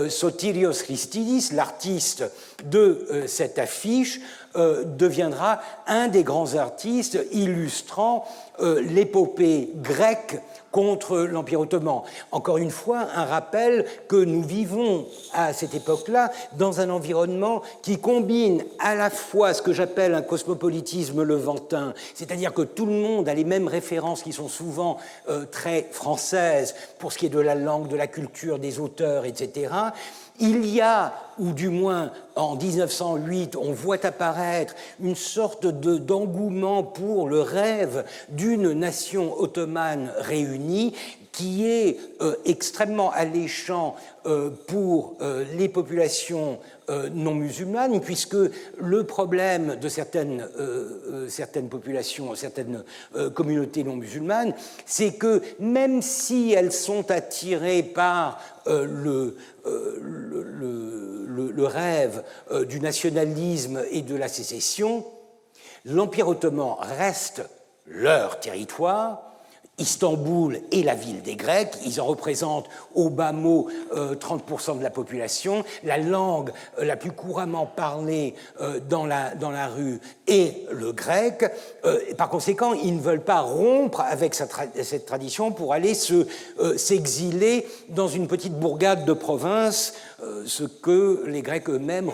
Speaker 1: Sotirios Christidis, l'artiste de cette affiche, deviendra un des grands artistes illustrant l'épopée grecque contre l'Empire ottoman. Encore une fois, un rappel que nous vivons à cette époque-là dans un environnement qui combine à la fois ce que j'appelle un cosmopolitisme levantin, c'est-à-dire que tout le monde a les mêmes références qui sont souvent très françaises pour ce qui est de la langue, de la culture, des auteurs, etc. Il y a, ou du moins en 1908, on voit apparaître une sorte d'engouement pour le rêve d'une nation ottomane réunie qui est extrêmement alléchant pour les populations non musulmanes, puisque le problème de certaines populations, certaines communautés non musulmanes, c'est que même si elles sont attirées par le rêve du nationalisme et de la sécession, l'Empire ottoman reste leur territoire. Istanbul est la ville des Grecs, ils en représentent au bas mot 30% de la population. La langue la plus couramment parlée dans la rue est le grec. Par conséquent, ils ne veulent pas rompre avec cette tradition pour aller s'exiler dans une petite bourgade de province, ce que les Grecs eux-mêmes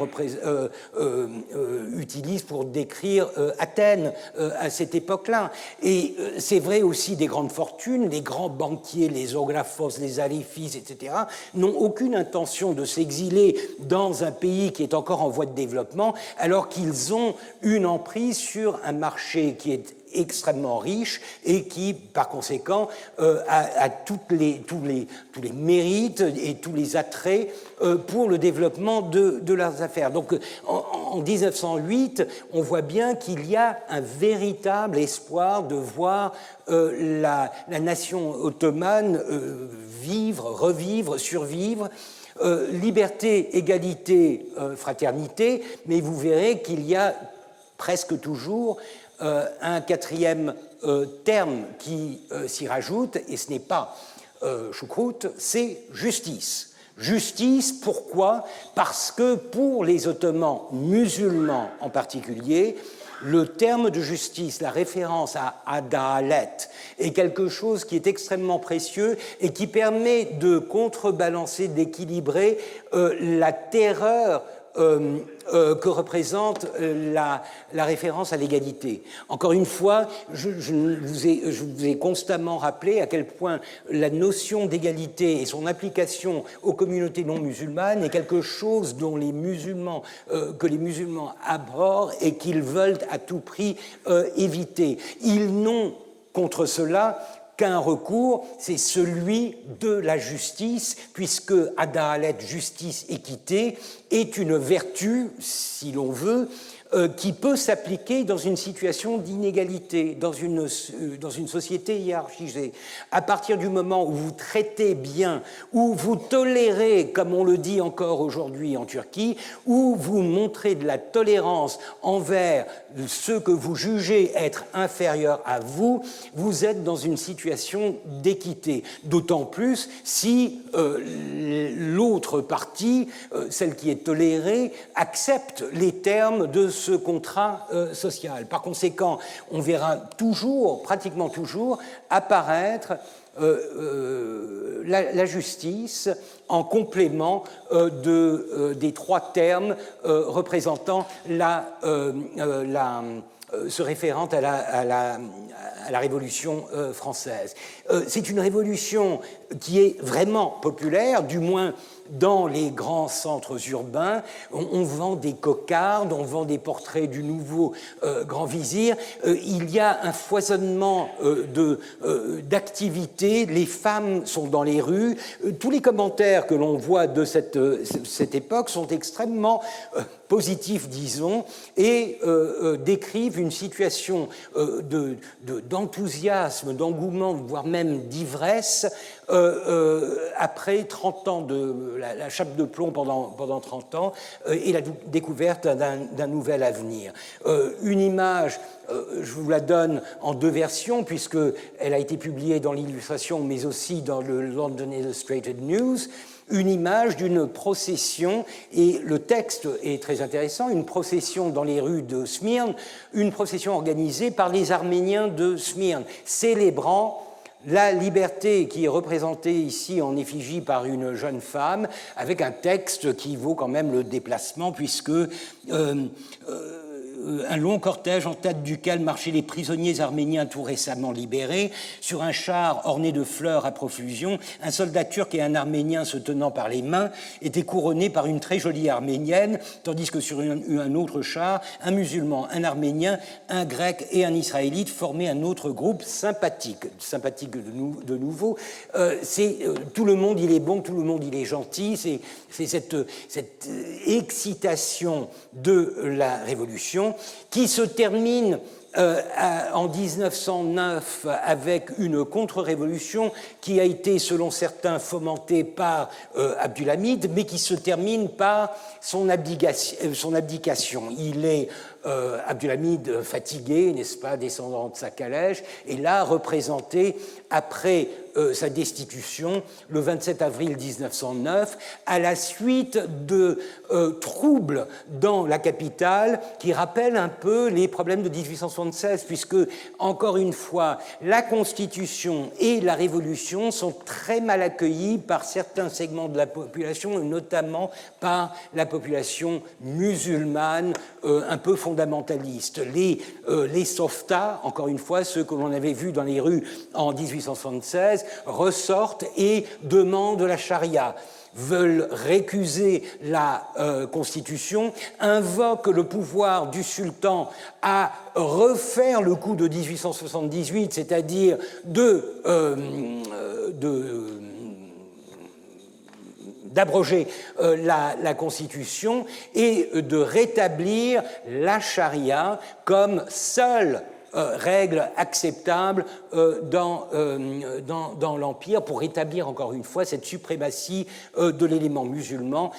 Speaker 1: utilisent pour décrire Athènes à cette époque-là. Et c'est vrai aussi des grandes fortunes, les grands banquiers, les Zographos, les Aréphis, etc., n'ont aucune intention de s'exiler dans un pays qui est encore en voie de développement, alors qu'ils ont une emprise sur un marché qui est extrêmement riche et qui, par conséquent, a tous les mérites et tous les attraits pour le développement de leurs affaires. Donc, en 1908, on voit bien qu'il y a un véritable espoir de voir la nation ottomane vivre, revivre, survivre. Liberté, égalité, fraternité, mais vous verrez qu'il y a presque toujours un quatrième terme qui s'y rajoute, et ce n'est pas choucroute, c'est justice. Justice, pourquoi? Parce que pour les Ottomans musulmans en particulier, le terme de justice, la référence à adalet, est quelque chose qui est extrêmement précieux et qui permet de contrebalancer, d'équilibrer la terreur que représente la référence à l'égalité. Encore une fois, je vous ai constamment rappelé à quel point la notion d'égalité et son application aux communautés non musulmanes est quelque chose dont que les musulmans abhorrent et qu'ils veulent à tout prix éviter. Ils n'ont contre cela qu'un recours, c'est celui de la justice, puisque Adalet, justice, équité, est une vertu, si l'on veut, qui peut s'appliquer dans une situation d'inégalité, dans une société hiérarchisée. À partir du moment où vous traitez bien, où vous tolérez, comme on le dit encore aujourd'hui en Turquie, où vous montrez de la tolérance envers ceux que vous jugez être inférieurs à vous, vous êtes dans une situation d'équité. D'autant plus si l'autre partie, celle qui est tolérée, accepte les termes de ce contrat social. Par conséquent, on verra toujours, pratiquement toujours, apparaître la justice en complément des trois termes représentant se référant à la Révolution française. C'est une révolution qui est vraiment populaire, du moins dans les grands centres urbains. On vend des cocardes, on vend des portraits du nouveau grand vizir. Il y a un foisonnement d'activités. Les femmes sont dans les rues. Tous les commentaires que l'on voit de cette époque sont extrêmement positifs, disons, et décrivent une situation d'enthousiasme, d'engouement, voire même d'ivresse, après 30 ans de la chape de plomb pendant 30 ans et la découverte d'un nouvel avenir. Une image, je vous la donne en deux versions, puisqu'elle a été publiée dans l'Illustration, mais aussi dans le London Illustrated News, une image d'une procession, et le texte est très intéressant, une procession dans les rues de Smyrne, une procession organisée par les Arméniens de Smyrne, célébrant la liberté qui est représentée ici en effigie par une jeune femme, avec un texte qui vaut quand même le déplacement, puisque un long cortège en tête duquel marchaient les prisonniers arméniens tout récemment libérés. Sur un char orné de fleurs à profusion, un soldat turc et un arménien se tenant par les mains étaient couronnés par une très jolie arménienne, tandis que sur un autre char, un musulman, un arménien, un grec et un israélite formaient un autre groupe sympathique de nouveau. Tout le monde il est bon, tout le monde il est gentil, c'est cette excitation de la Révolution qui se termine en 1909 avec une contre-révolution qui a été, selon certains, fomentée par Abdulhamid, mais qui se termine par son abdication. Il est Abdulhamid fatigué, n'est-ce pas, descendant de sa calèche, et là représenté après sa destitution le 27 avril 1909 à la suite de troubles dans la capitale qui rappellent un peu les problèmes de 1876, puisque, encore une fois, la Constitution et la Révolution sont très mal accueillis par certains segments de la population, notamment par la population musulmane un peu fondamentaliste. Les softas, encore une fois, ceux que l'on avait vus dans les rues en 1876, ressortent et demandent la charia, veulent récuser la Constitution, invoquent le pouvoir du sultan à refaire le coup de 1878, c'est-à-dire d'abroger la Constitution et de rétablir la charia comme seule règle acceptable dans l'Empire pour rétablir encore une fois cette suprématie de l'élément musulman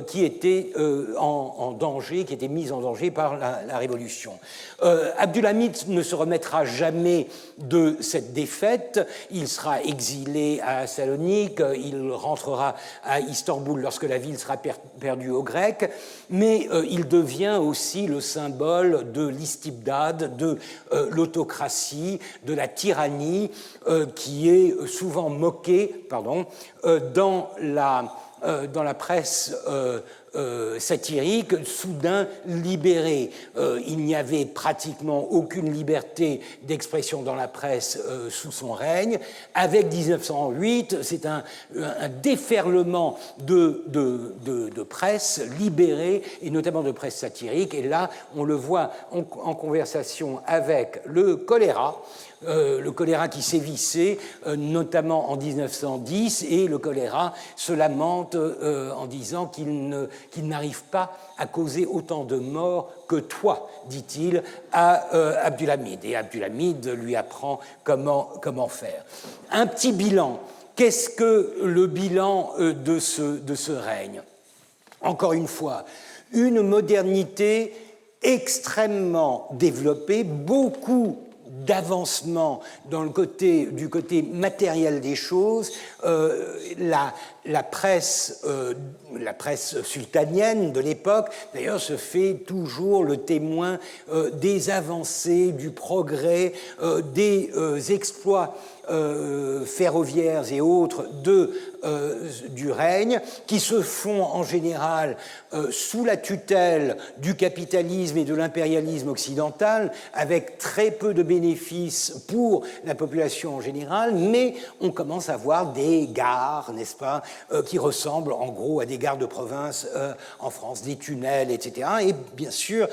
Speaker 1: qui était en danger, qui était mis en danger par la Révolution. Abdulhamid ne se remettra jamais de cette défaite, il sera exilé à Salonique, il rentrera à Istanbul lorsque la ville sera perdue aux Grecs, mais il devient aussi le symbole de l'istibdad, de l'autocratie, de la tyrannie qui est souvent moquée dans la presse satirique soudain libéré. Il n'y avait pratiquement aucune liberté d'expression dans la presse sous son règne. Avec 1908, c'est un déferlement de presse libérée, et notamment de presse satirique. Et là, on le voit en conversation avec le choléra qui sévissait notamment en 1910, et le choléra se lamente en disant qu'il n'arrive pas à causer autant de morts que toi, dit-il à Abdulhamid. Et Abdulhamid lui apprend comment faire. Un petit bilan. Qu'est-ce que le bilan de ce règne? Encore une fois, une modernité extrêmement développée, beaucoup d'avancement du côté matériel des choses. La presse sultanienne de l'époque, d'ailleurs, se fait toujours le témoin des avancées, du progrès, des exploits ferroviaires et autres du règne, qui se font en général sous la tutelle du capitalisme et de l'impérialisme occidental, avec très peu de bénéfices pour la population en général, mais on commence à voir des gares, n'est-ce pas, qui ressemblent en gros à des gares de province en France, des tunnels, etc. Et bien sûr,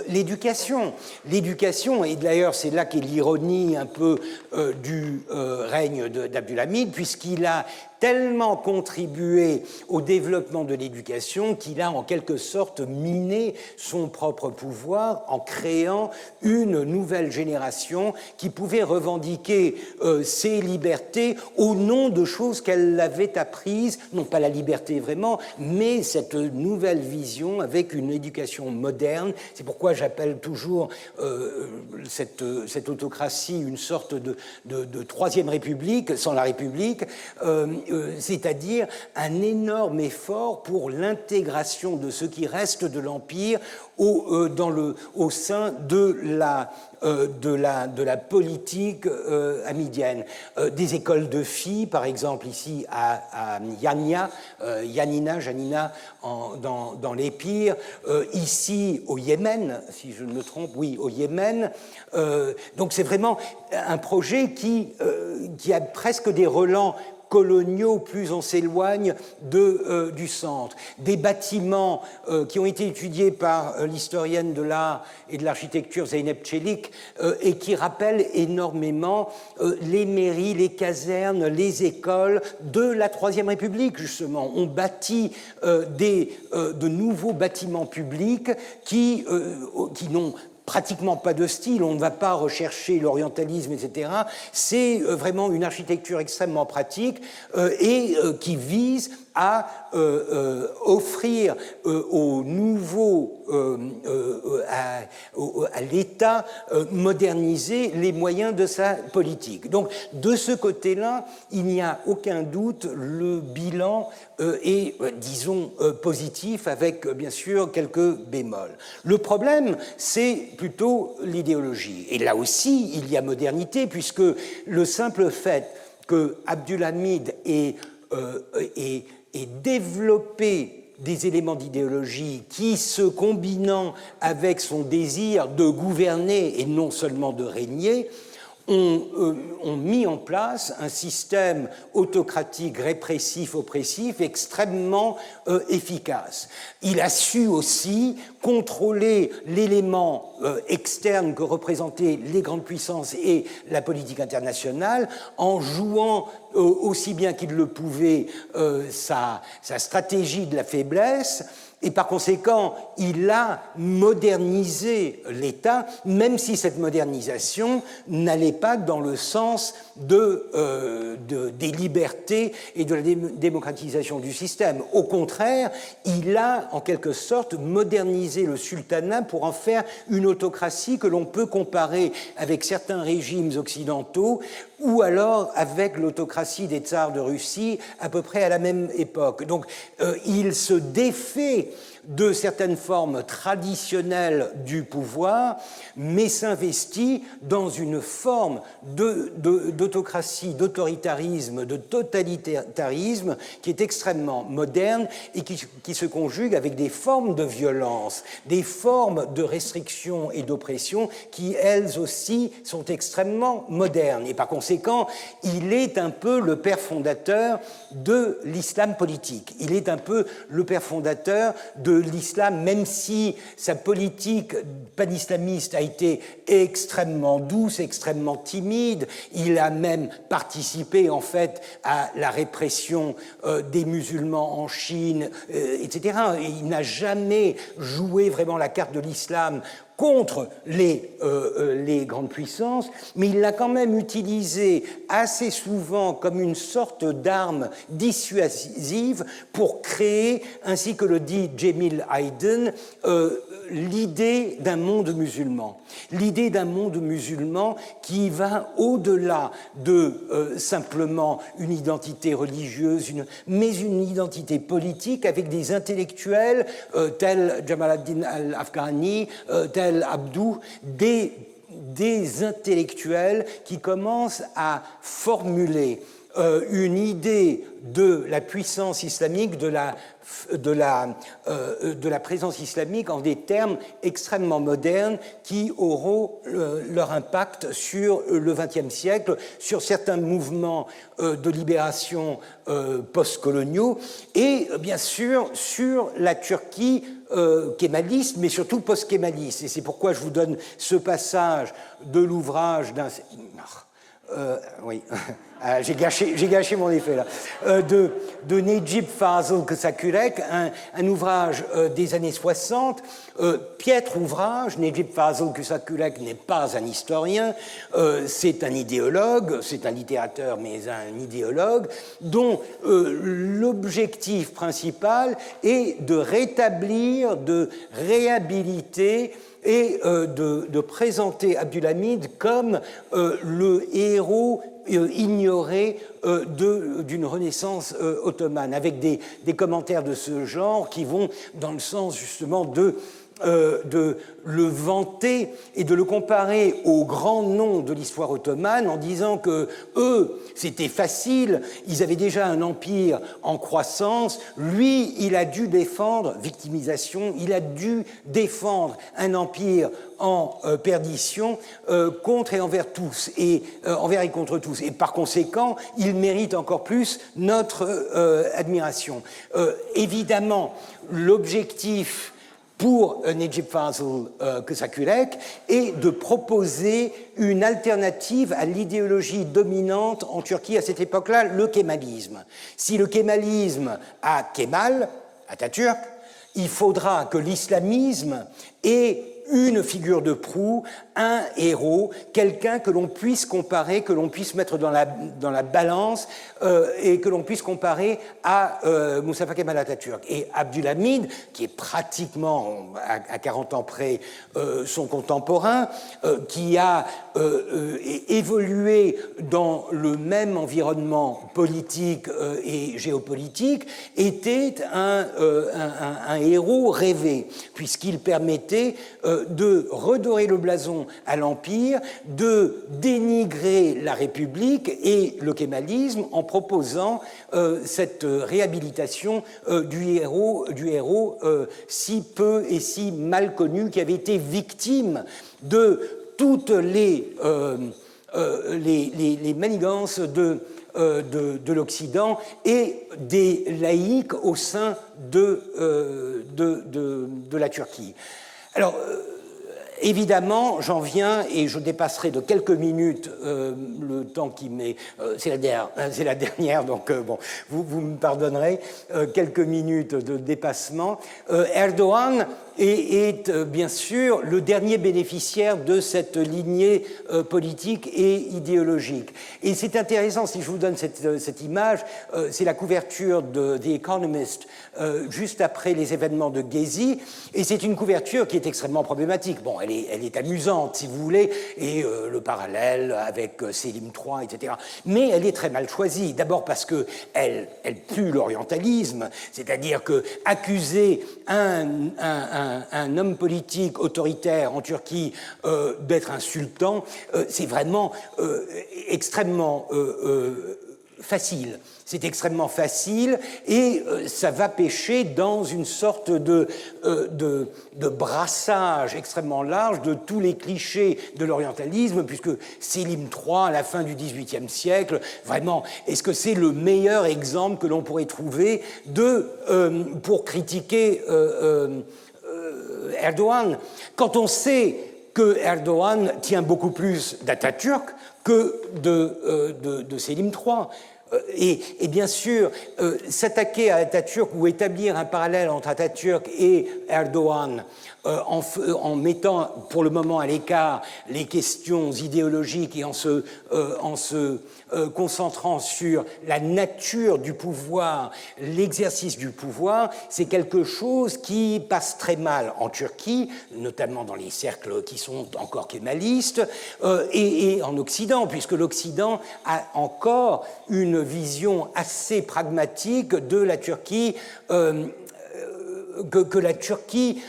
Speaker 1: l'éducation. L'éducation, et d'ailleurs c'est là qu'est l'ironie un peu du règne d'Abdulhamid, puisqu'il a tellement contribué au développement de l'éducation qu'il a en quelque sorte miné son propre pouvoir en créant une nouvelle génération qui pouvait revendiquer ses libertés au nom de choses qu'elle avait apprises, non pas la liberté vraiment, mais cette nouvelle vision avec une éducation moderne. C'est pourquoi j'appelle toujours cette autocratie une sorte de troisième république, sans la république, c'est-à-dire un énorme effort pour l'intégration de ce qui reste de l'Empire au sein de la politique hamidienne. Des écoles de filles, par exemple ici à Janina dans l'Épire, ici au Yémen, si je ne me trompe, oui, au Yémen. Donc c'est vraiment un projet qui a presque des relents coloniaux, plus on s'éloigne du centre. Des bâtiments qui ont été étudiés par l'historienne de l'art et de l'architecture Zeynep Çelik et qui rappellent énormément les mairies, les casernes, les écoles de la Troisième République, justement. On bâtit de nouveaux bâtiments publics qui n'ont pratiquement pas de style, on ne va pas rechercher l'orientalisme, etc. C'est vraiment une architecture extrêmement pratique et qui vise à offrir aux nouveaux, à l'État modernisé les moyens de sa politique. Donc, de ce côté-là, il n'y a aucun doute, le bilan est, disons, positif, avec, bien sûr, quelques bémols. Le problème, c'est plutôt l'idéologie. Et là aussi, il y a modernité, puisque le simple fait que Abdulhamid ait développé des éléments d'idéologie qui, se combinant avec son désir de gouverner et non seulement de régner, ont mis en place un système autocratique, répressif, oppressif, extrêmement efficace. Il a su aussi contrôler l'élément externe que représentaient les grandes puissances et la politique internationale en jouant aussi bien qu'il le pouvait sa stratégie de la faiblesse. Et par conséquent, il a modernisé l'État, même si cette modernisation n'allait pas dans le sens des libertés et de la démocratisation du système. Au contraire, il a en quelque sorte modernisé le sultanat pour en faire une autocratie que l'on peut comparer avec certains régimes occidentaux ou alors avec l'autocratie des tsars de Russie à peu près à la même époque. Donc il se défait de certaines formes traditionnelles du pouvoir, mais s'investit dans une forme d'autocratie, d'autoritarisme, de totalitarisme qui est extrêmement moderne et qui se conjugue avec des formes de violence, des formes de restriction et d'oppression qui, elles aussi, sont extrêmement modernes. Et par conséquent, il est un peu le père fondateur de l'islam politique. Il est un peu le père fondateur de l'islam, même si sa politique panislamiste a été extrêmement douce, extrêmement timide. Il a même participé, en fait, à la répression des musulmans en Chine, etc. Et il n'a jamais joué vraiment la carte de l'islam contre les grandes puissances, mais il l'a quand même utilisé assez souvent comme une sorte d'arme dissuasive pour créer, ainsi que le dit Jamil Hayden, l'idée d'un monde musulman. L'idée d'un monde musulman qui va au-delà de simplement une identité religieuse, mais une identité politique avec des intellectuels tels Jamal ad-Din al-Afghani, tels Abdou, des intellectuels qui commencent à formuler une idée de la puissance islamique, de la présence islamique en des termes extrêmement modernes qui auront leur impact sur le XXe siècle, sur certains mouvements de libération post-coloniaux et bien sûr sur la Turquie kémaliste, mais surtout post-kémaliste. Et c'est pourquoi je vous donne ce passage de l'ouvrage d'un... oui, j'ai gâché mon effet là. De Necip Fazıl Kısakürek, un ouvrage des années 60, piètre ouvrage. Necip Fazıl Kısakürek n'est pas un historien, c'est un idéologue, c'est un littérateur, mais un idéologue, dont l'objectif principal est de rétablir, de réhabiliter et de présenter Abdülhamid comme le héros ignoré d'une renaissance ottomane, avec des commentaires de ce genre qui vont dans le sens justement de le vanter et de le comparer aux grands noms de l'histoire ottomane en disant que eux, c'était facile, ils avaient déjà un empire en croissance, lui, il a dû défendre, victimisation, il a dû défendre un empire en perdition contre et envers tous, et envers et contre tous, et par conséquent, il mérite encore plus notre admiration. Évidemment, l'objectif pour Necip Fazıl Kısakürek est de proposer une alternative à l'idéologie dominante en Turquie à cette époque-là, le kémalisme. Si le kémalisme a Kemal, Atatürk, il faudra que l'islamisme ait une figure de proue, un héros, quelqu'un que l'on puisse comparer, que l'on puisse mettre dans la balance et que l'on puisse comparer à Mustafa Kemal Atatürk. Et Abdülhamid, qui est pratiquement à 40 ans près son contemporain, qui a évolué dans le même environnement politique et géopolitique, était un héros rêvé, puisqu'il permettait de redorer le blason à l'Empire, de dénigrer la République et le kémalisme en proposant cette réhabilitation du héros si peu et si mal connu, qui avait été victime de toutes les manigances de l'Occident et des laïcs au sein de la Turquie. Alors, évidemment, j'en viens, et je dépasserai de quelques minutes le temps qui m'est... c'est la dernière, donc bon, vous me pardonnerez, quelques minutes de dépassement. Erdogan est bien sûr le dernier bénéficiaire de cette lignée politique et idéologique. Et c'est intéressant, si je vous donne cette image, c'est la couverture de The Economist juste après les événements de Gezi, et c'est une couverture qui est extrêmement problématique. Bon, elle est amusante, si vous voulez, et le parallèle avec Selim III, etc. Mais elle est très mal choisie. D'abord parce qu'elle pue l'orientalisme, c'est-à-dire que accuser un homme politique autoritaire en Turquie d'être insultant, c'est vraiment extrêmement facile. C'est extrêmement facile et ça va pêcher dans une sorte de brassage extrêmement large de tous les clichés de l'orientalisme, puisque Selim III, à la fin du XVIIIe siècle, vraiment, est-ce que c'est le meilleur exemple que l'on pourrait trouver pour critiquer Erdogan, quand on sait que Erdogan tient beaucoup plus d'Atatürk que de Selim III. Et bien sûr, s'attaquer à Atatürk ou établir un parallèle entre Atatürk et Erdogan en mettant pour le moment à l'écart les questions idéologiques et en se concentrant sur la nature du pouvoir, l'exercice du pouvoir, c'est quelque chose qui passe très mal en Turquie, notamment dans les cercles qui sont encore kémalistes, et en Occident, puisque l'Occident a encore une vision assez pragmatique de la Turquie, que la Turquie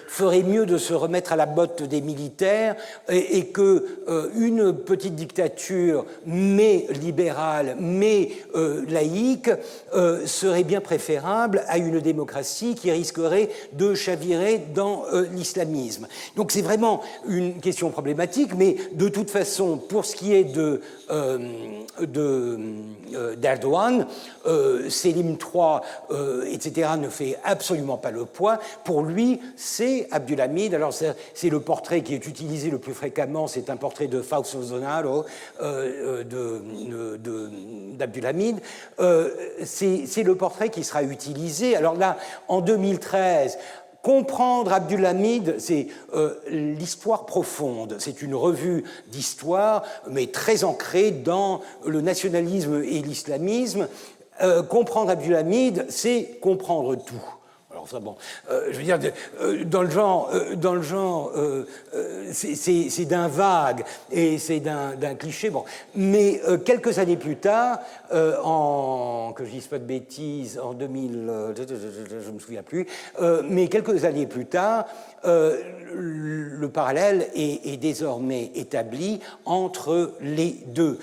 Speaker 1: ferait mieux de se remettre à la botte des militaires et que une petite dictature, mais libérale, mais laïque, serait bien préférable à une démocratie qui risquerait de chavirer dans l'islamisme. Donc c'est vraiment une question problématique, mais de toute façon, pour ce qui est d'Erdogan, Selim III, etc., ne fait absolument pas le poids. Pour lui, c'est Abdülhamid. Alors, c'est le portrait qui est utilisé le plus fréquemment, c'est un portrait de Fausto Zonaro d'Abdülhamid. C'est le portrait qui sera utilisé. Alors là, en 2013, comprendre Abdülhamid, c'est l'histoire profonde. C'est une revue d'histoire, mais très ancrée dans le nationalisme et l'islamisme. Comprendre Abdülhamid, c'est comprendre tout. Alors ça, bon, je veux dire, dans le genre, c'est d'un vague et c'est d'un cliché. Bon, mais quelques années plus tard, que je dise pas de bêtises, en 2000, je me souviens plus, mais quelques années plus tard, le parallèle est désormais établi entre les deux.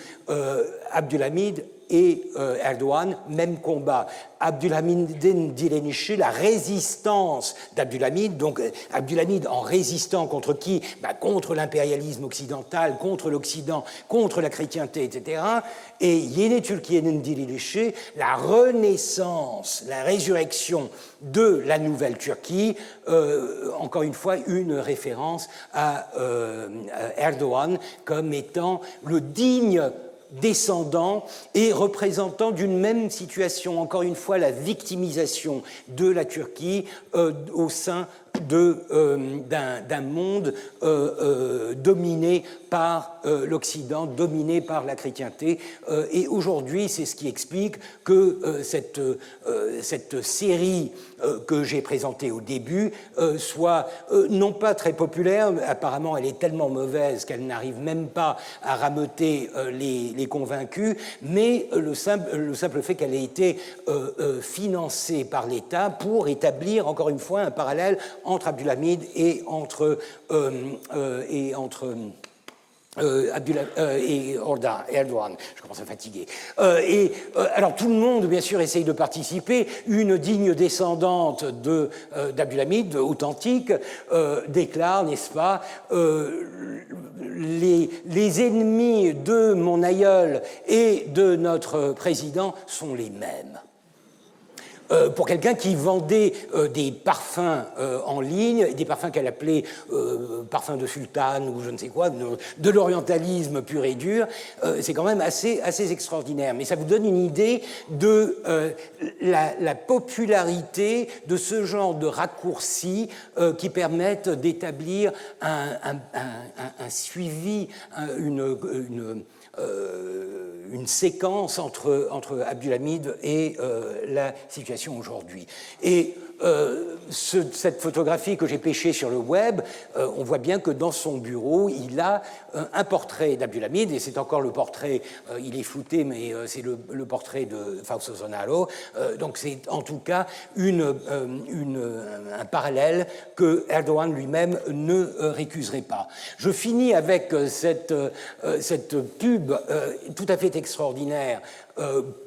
Speaker 1: Abdülhamid et Erdogan, même combat. Abdülhamid'in direnişi, la résistance d'Abdülhamid, donc Abdülhamid en résistant contre qui? Contre l'impérialisme occidental, contre l'Occident, contre la chrétienté, etc. Et Yeni Türkiye'nin direnişi, la renaissance, la résurrection de la nouvelle Turquie, encore une fois une référence à Erdogan comme étant le digne descendant et représentant d'une même situation, encore une fois la victimisation de la Turquie au sein d'un monde dominé par l'Occident, dominé par la chrétienté. Et aujourd'hui, c'est ce qui explique que cette série que j'ai présentée au début soit non pas très populaire, apparemment elle est tellement mauvaise qu'elle n'arrive même pas à rameuter les convaincus, mais le simple fait qu'elle ait été financée par l'État pour établir, encore une fois, un parallèle entre Abdülhamid et entre Erdogan. Je commence à fatiguer. Alors tout le monde, bien sûr, essaye de participer. Une digne descendante d'Abdülhamid, authentique, déclare, n'est-ce pas, les ennemis de mon aïeul et de notre président sont les mêmes. Pour quelqu'un qui vendait des parfums en ligne, des parfums qu'elle appelait parfums de sultane ou je ne sais quoi, de l'orientalisme pur et dur, c'est quand même assez extraordinaire. Mais ça vous donne une idée de la popularité de ce genre de raccourcis qui permettent d'établir un suivi, une séquence entre Abdulhamid et la situation aujourd'hui. Et cette photographie que j'ai pêchée sur le web, on voit bien que dans son bureau, il a un portrait d'Abdulhamid, et c'est encore le portrait, il est flouté, mais c'est le portrait de Fausto Zonalo. Donc c'est en tout cas un parallèle que Erdogan lui-même ne récuserait pas. Je finis avec cette pub tout à fait extraordinaire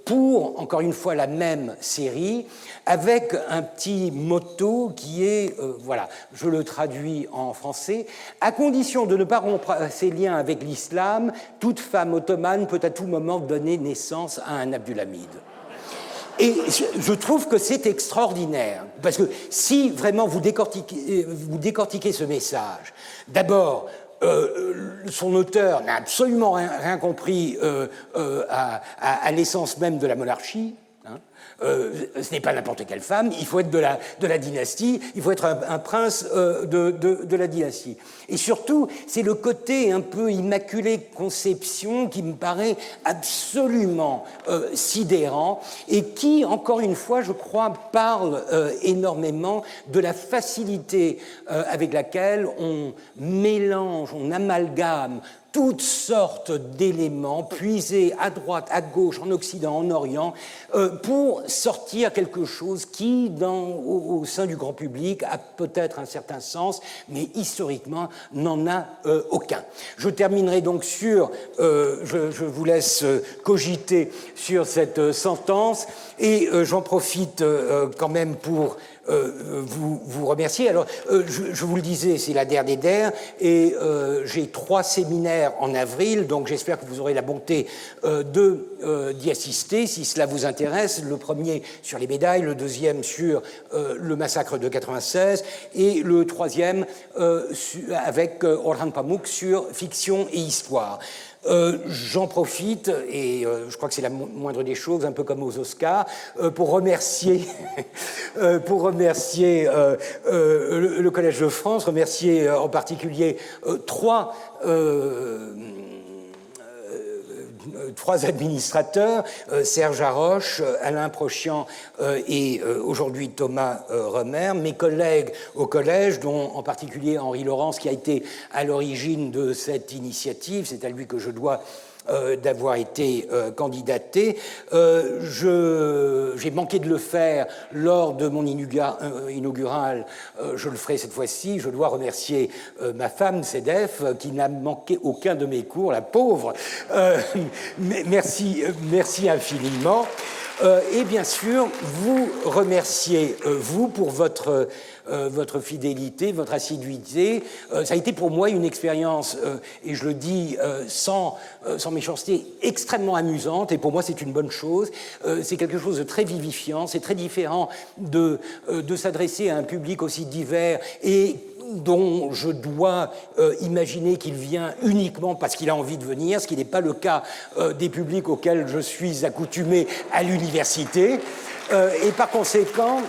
Speaker 1: pour, encore une fois, la même série, avec un petit motto qui est, voilà, je le traduis en français, à condition de ne pas rompre ses liens avec l'islam, toute femme ottomane peut à tout moment donner naissance à un Abdulhamid. Et je trouve que c'est extraordinaire, parce que si vraiment vous décortiquez ce message, d'abord, son auteur n'a absolument rien compris à l'essence même de la monarchie. Ce n'est pas n'importe quelle femme, il faut être de la dynastie, il faut être un prince de la dynastie. Et surtout, c'est le côté un peu immaculé conception qui me paraît absolument sidérant et qui, encore une fois, je crois, parle énormément de la facilité avec laquelle on mélange, on amalgame toutes sortes d'éléments puisés à droite, à gauche, en Occident, en Orient, pour sortir quelque chose qui, au sein du grand public, a peut-être un certain sens, mais historiquement n'en a aucun. Je terminerai donc sur, je vous laisse cogiter sur cette sentence, et j'en profite quand même pour vous remercier. Alors, je vous le disais, c'est la DER des DER, et j'ai 3 séminaires en avril, donc j'espère que vous aurez la bonté d'y assister, si cela vous intéresse. Le premier sur les médailles, le deuxième sur le massacre de 96, et le troisième avec Orhan Pamuk sur fiction et histoire. J'en profite, et je crois que c'est la moindre des choses, un peu comme aux Oscars, pour remercier, le Collège de France, remercier en particulier 3 administrateurs, Serge Haroche, Alain Prochian et aujourd'hui Thomas Remer, mes collègues au collège, dont en particulier Henri Laurence, qui a été à l'origine de cette initiative, c'est à lui que je dois d'avoir été candidaté. J'ai manqué de le faire lors de mon inaugural, je le ferai cette fois-ci. Je dois remercier ma femme, Cédef, qui n'a manqué aucun de mes cours, la pauvre. Merci infiniment. Et bien sûr, vous remercier, vous, pour votre fidélité, votre assiduité. Ça a été pour moi une expérience, et je le dis sans méchanceté, extrêmement amusante, et pour moi c'est une bonne chose. C'est quelque chose de très vivifiant, c'est très différent de s'adresser à un public aussi divers et dont je dois imaginer qu'il vient uniquement parce qu'il a envie de venir, ce qui n'est pas le cas des publics auxquels je suis accoutumé à l'université. Et par conséquent,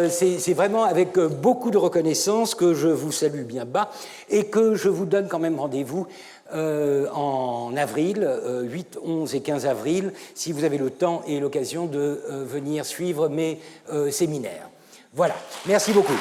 Speaker 1: c'est vraiment avec beaucoup de reconnaissance que je vous salue bien bas et que je vous donne quand même rendez-vous en avril, 8, 11 et 15 avril, si vous avez le temps et l'occasion de venir suivre mes séminaires. Voilà, merci beaucoup.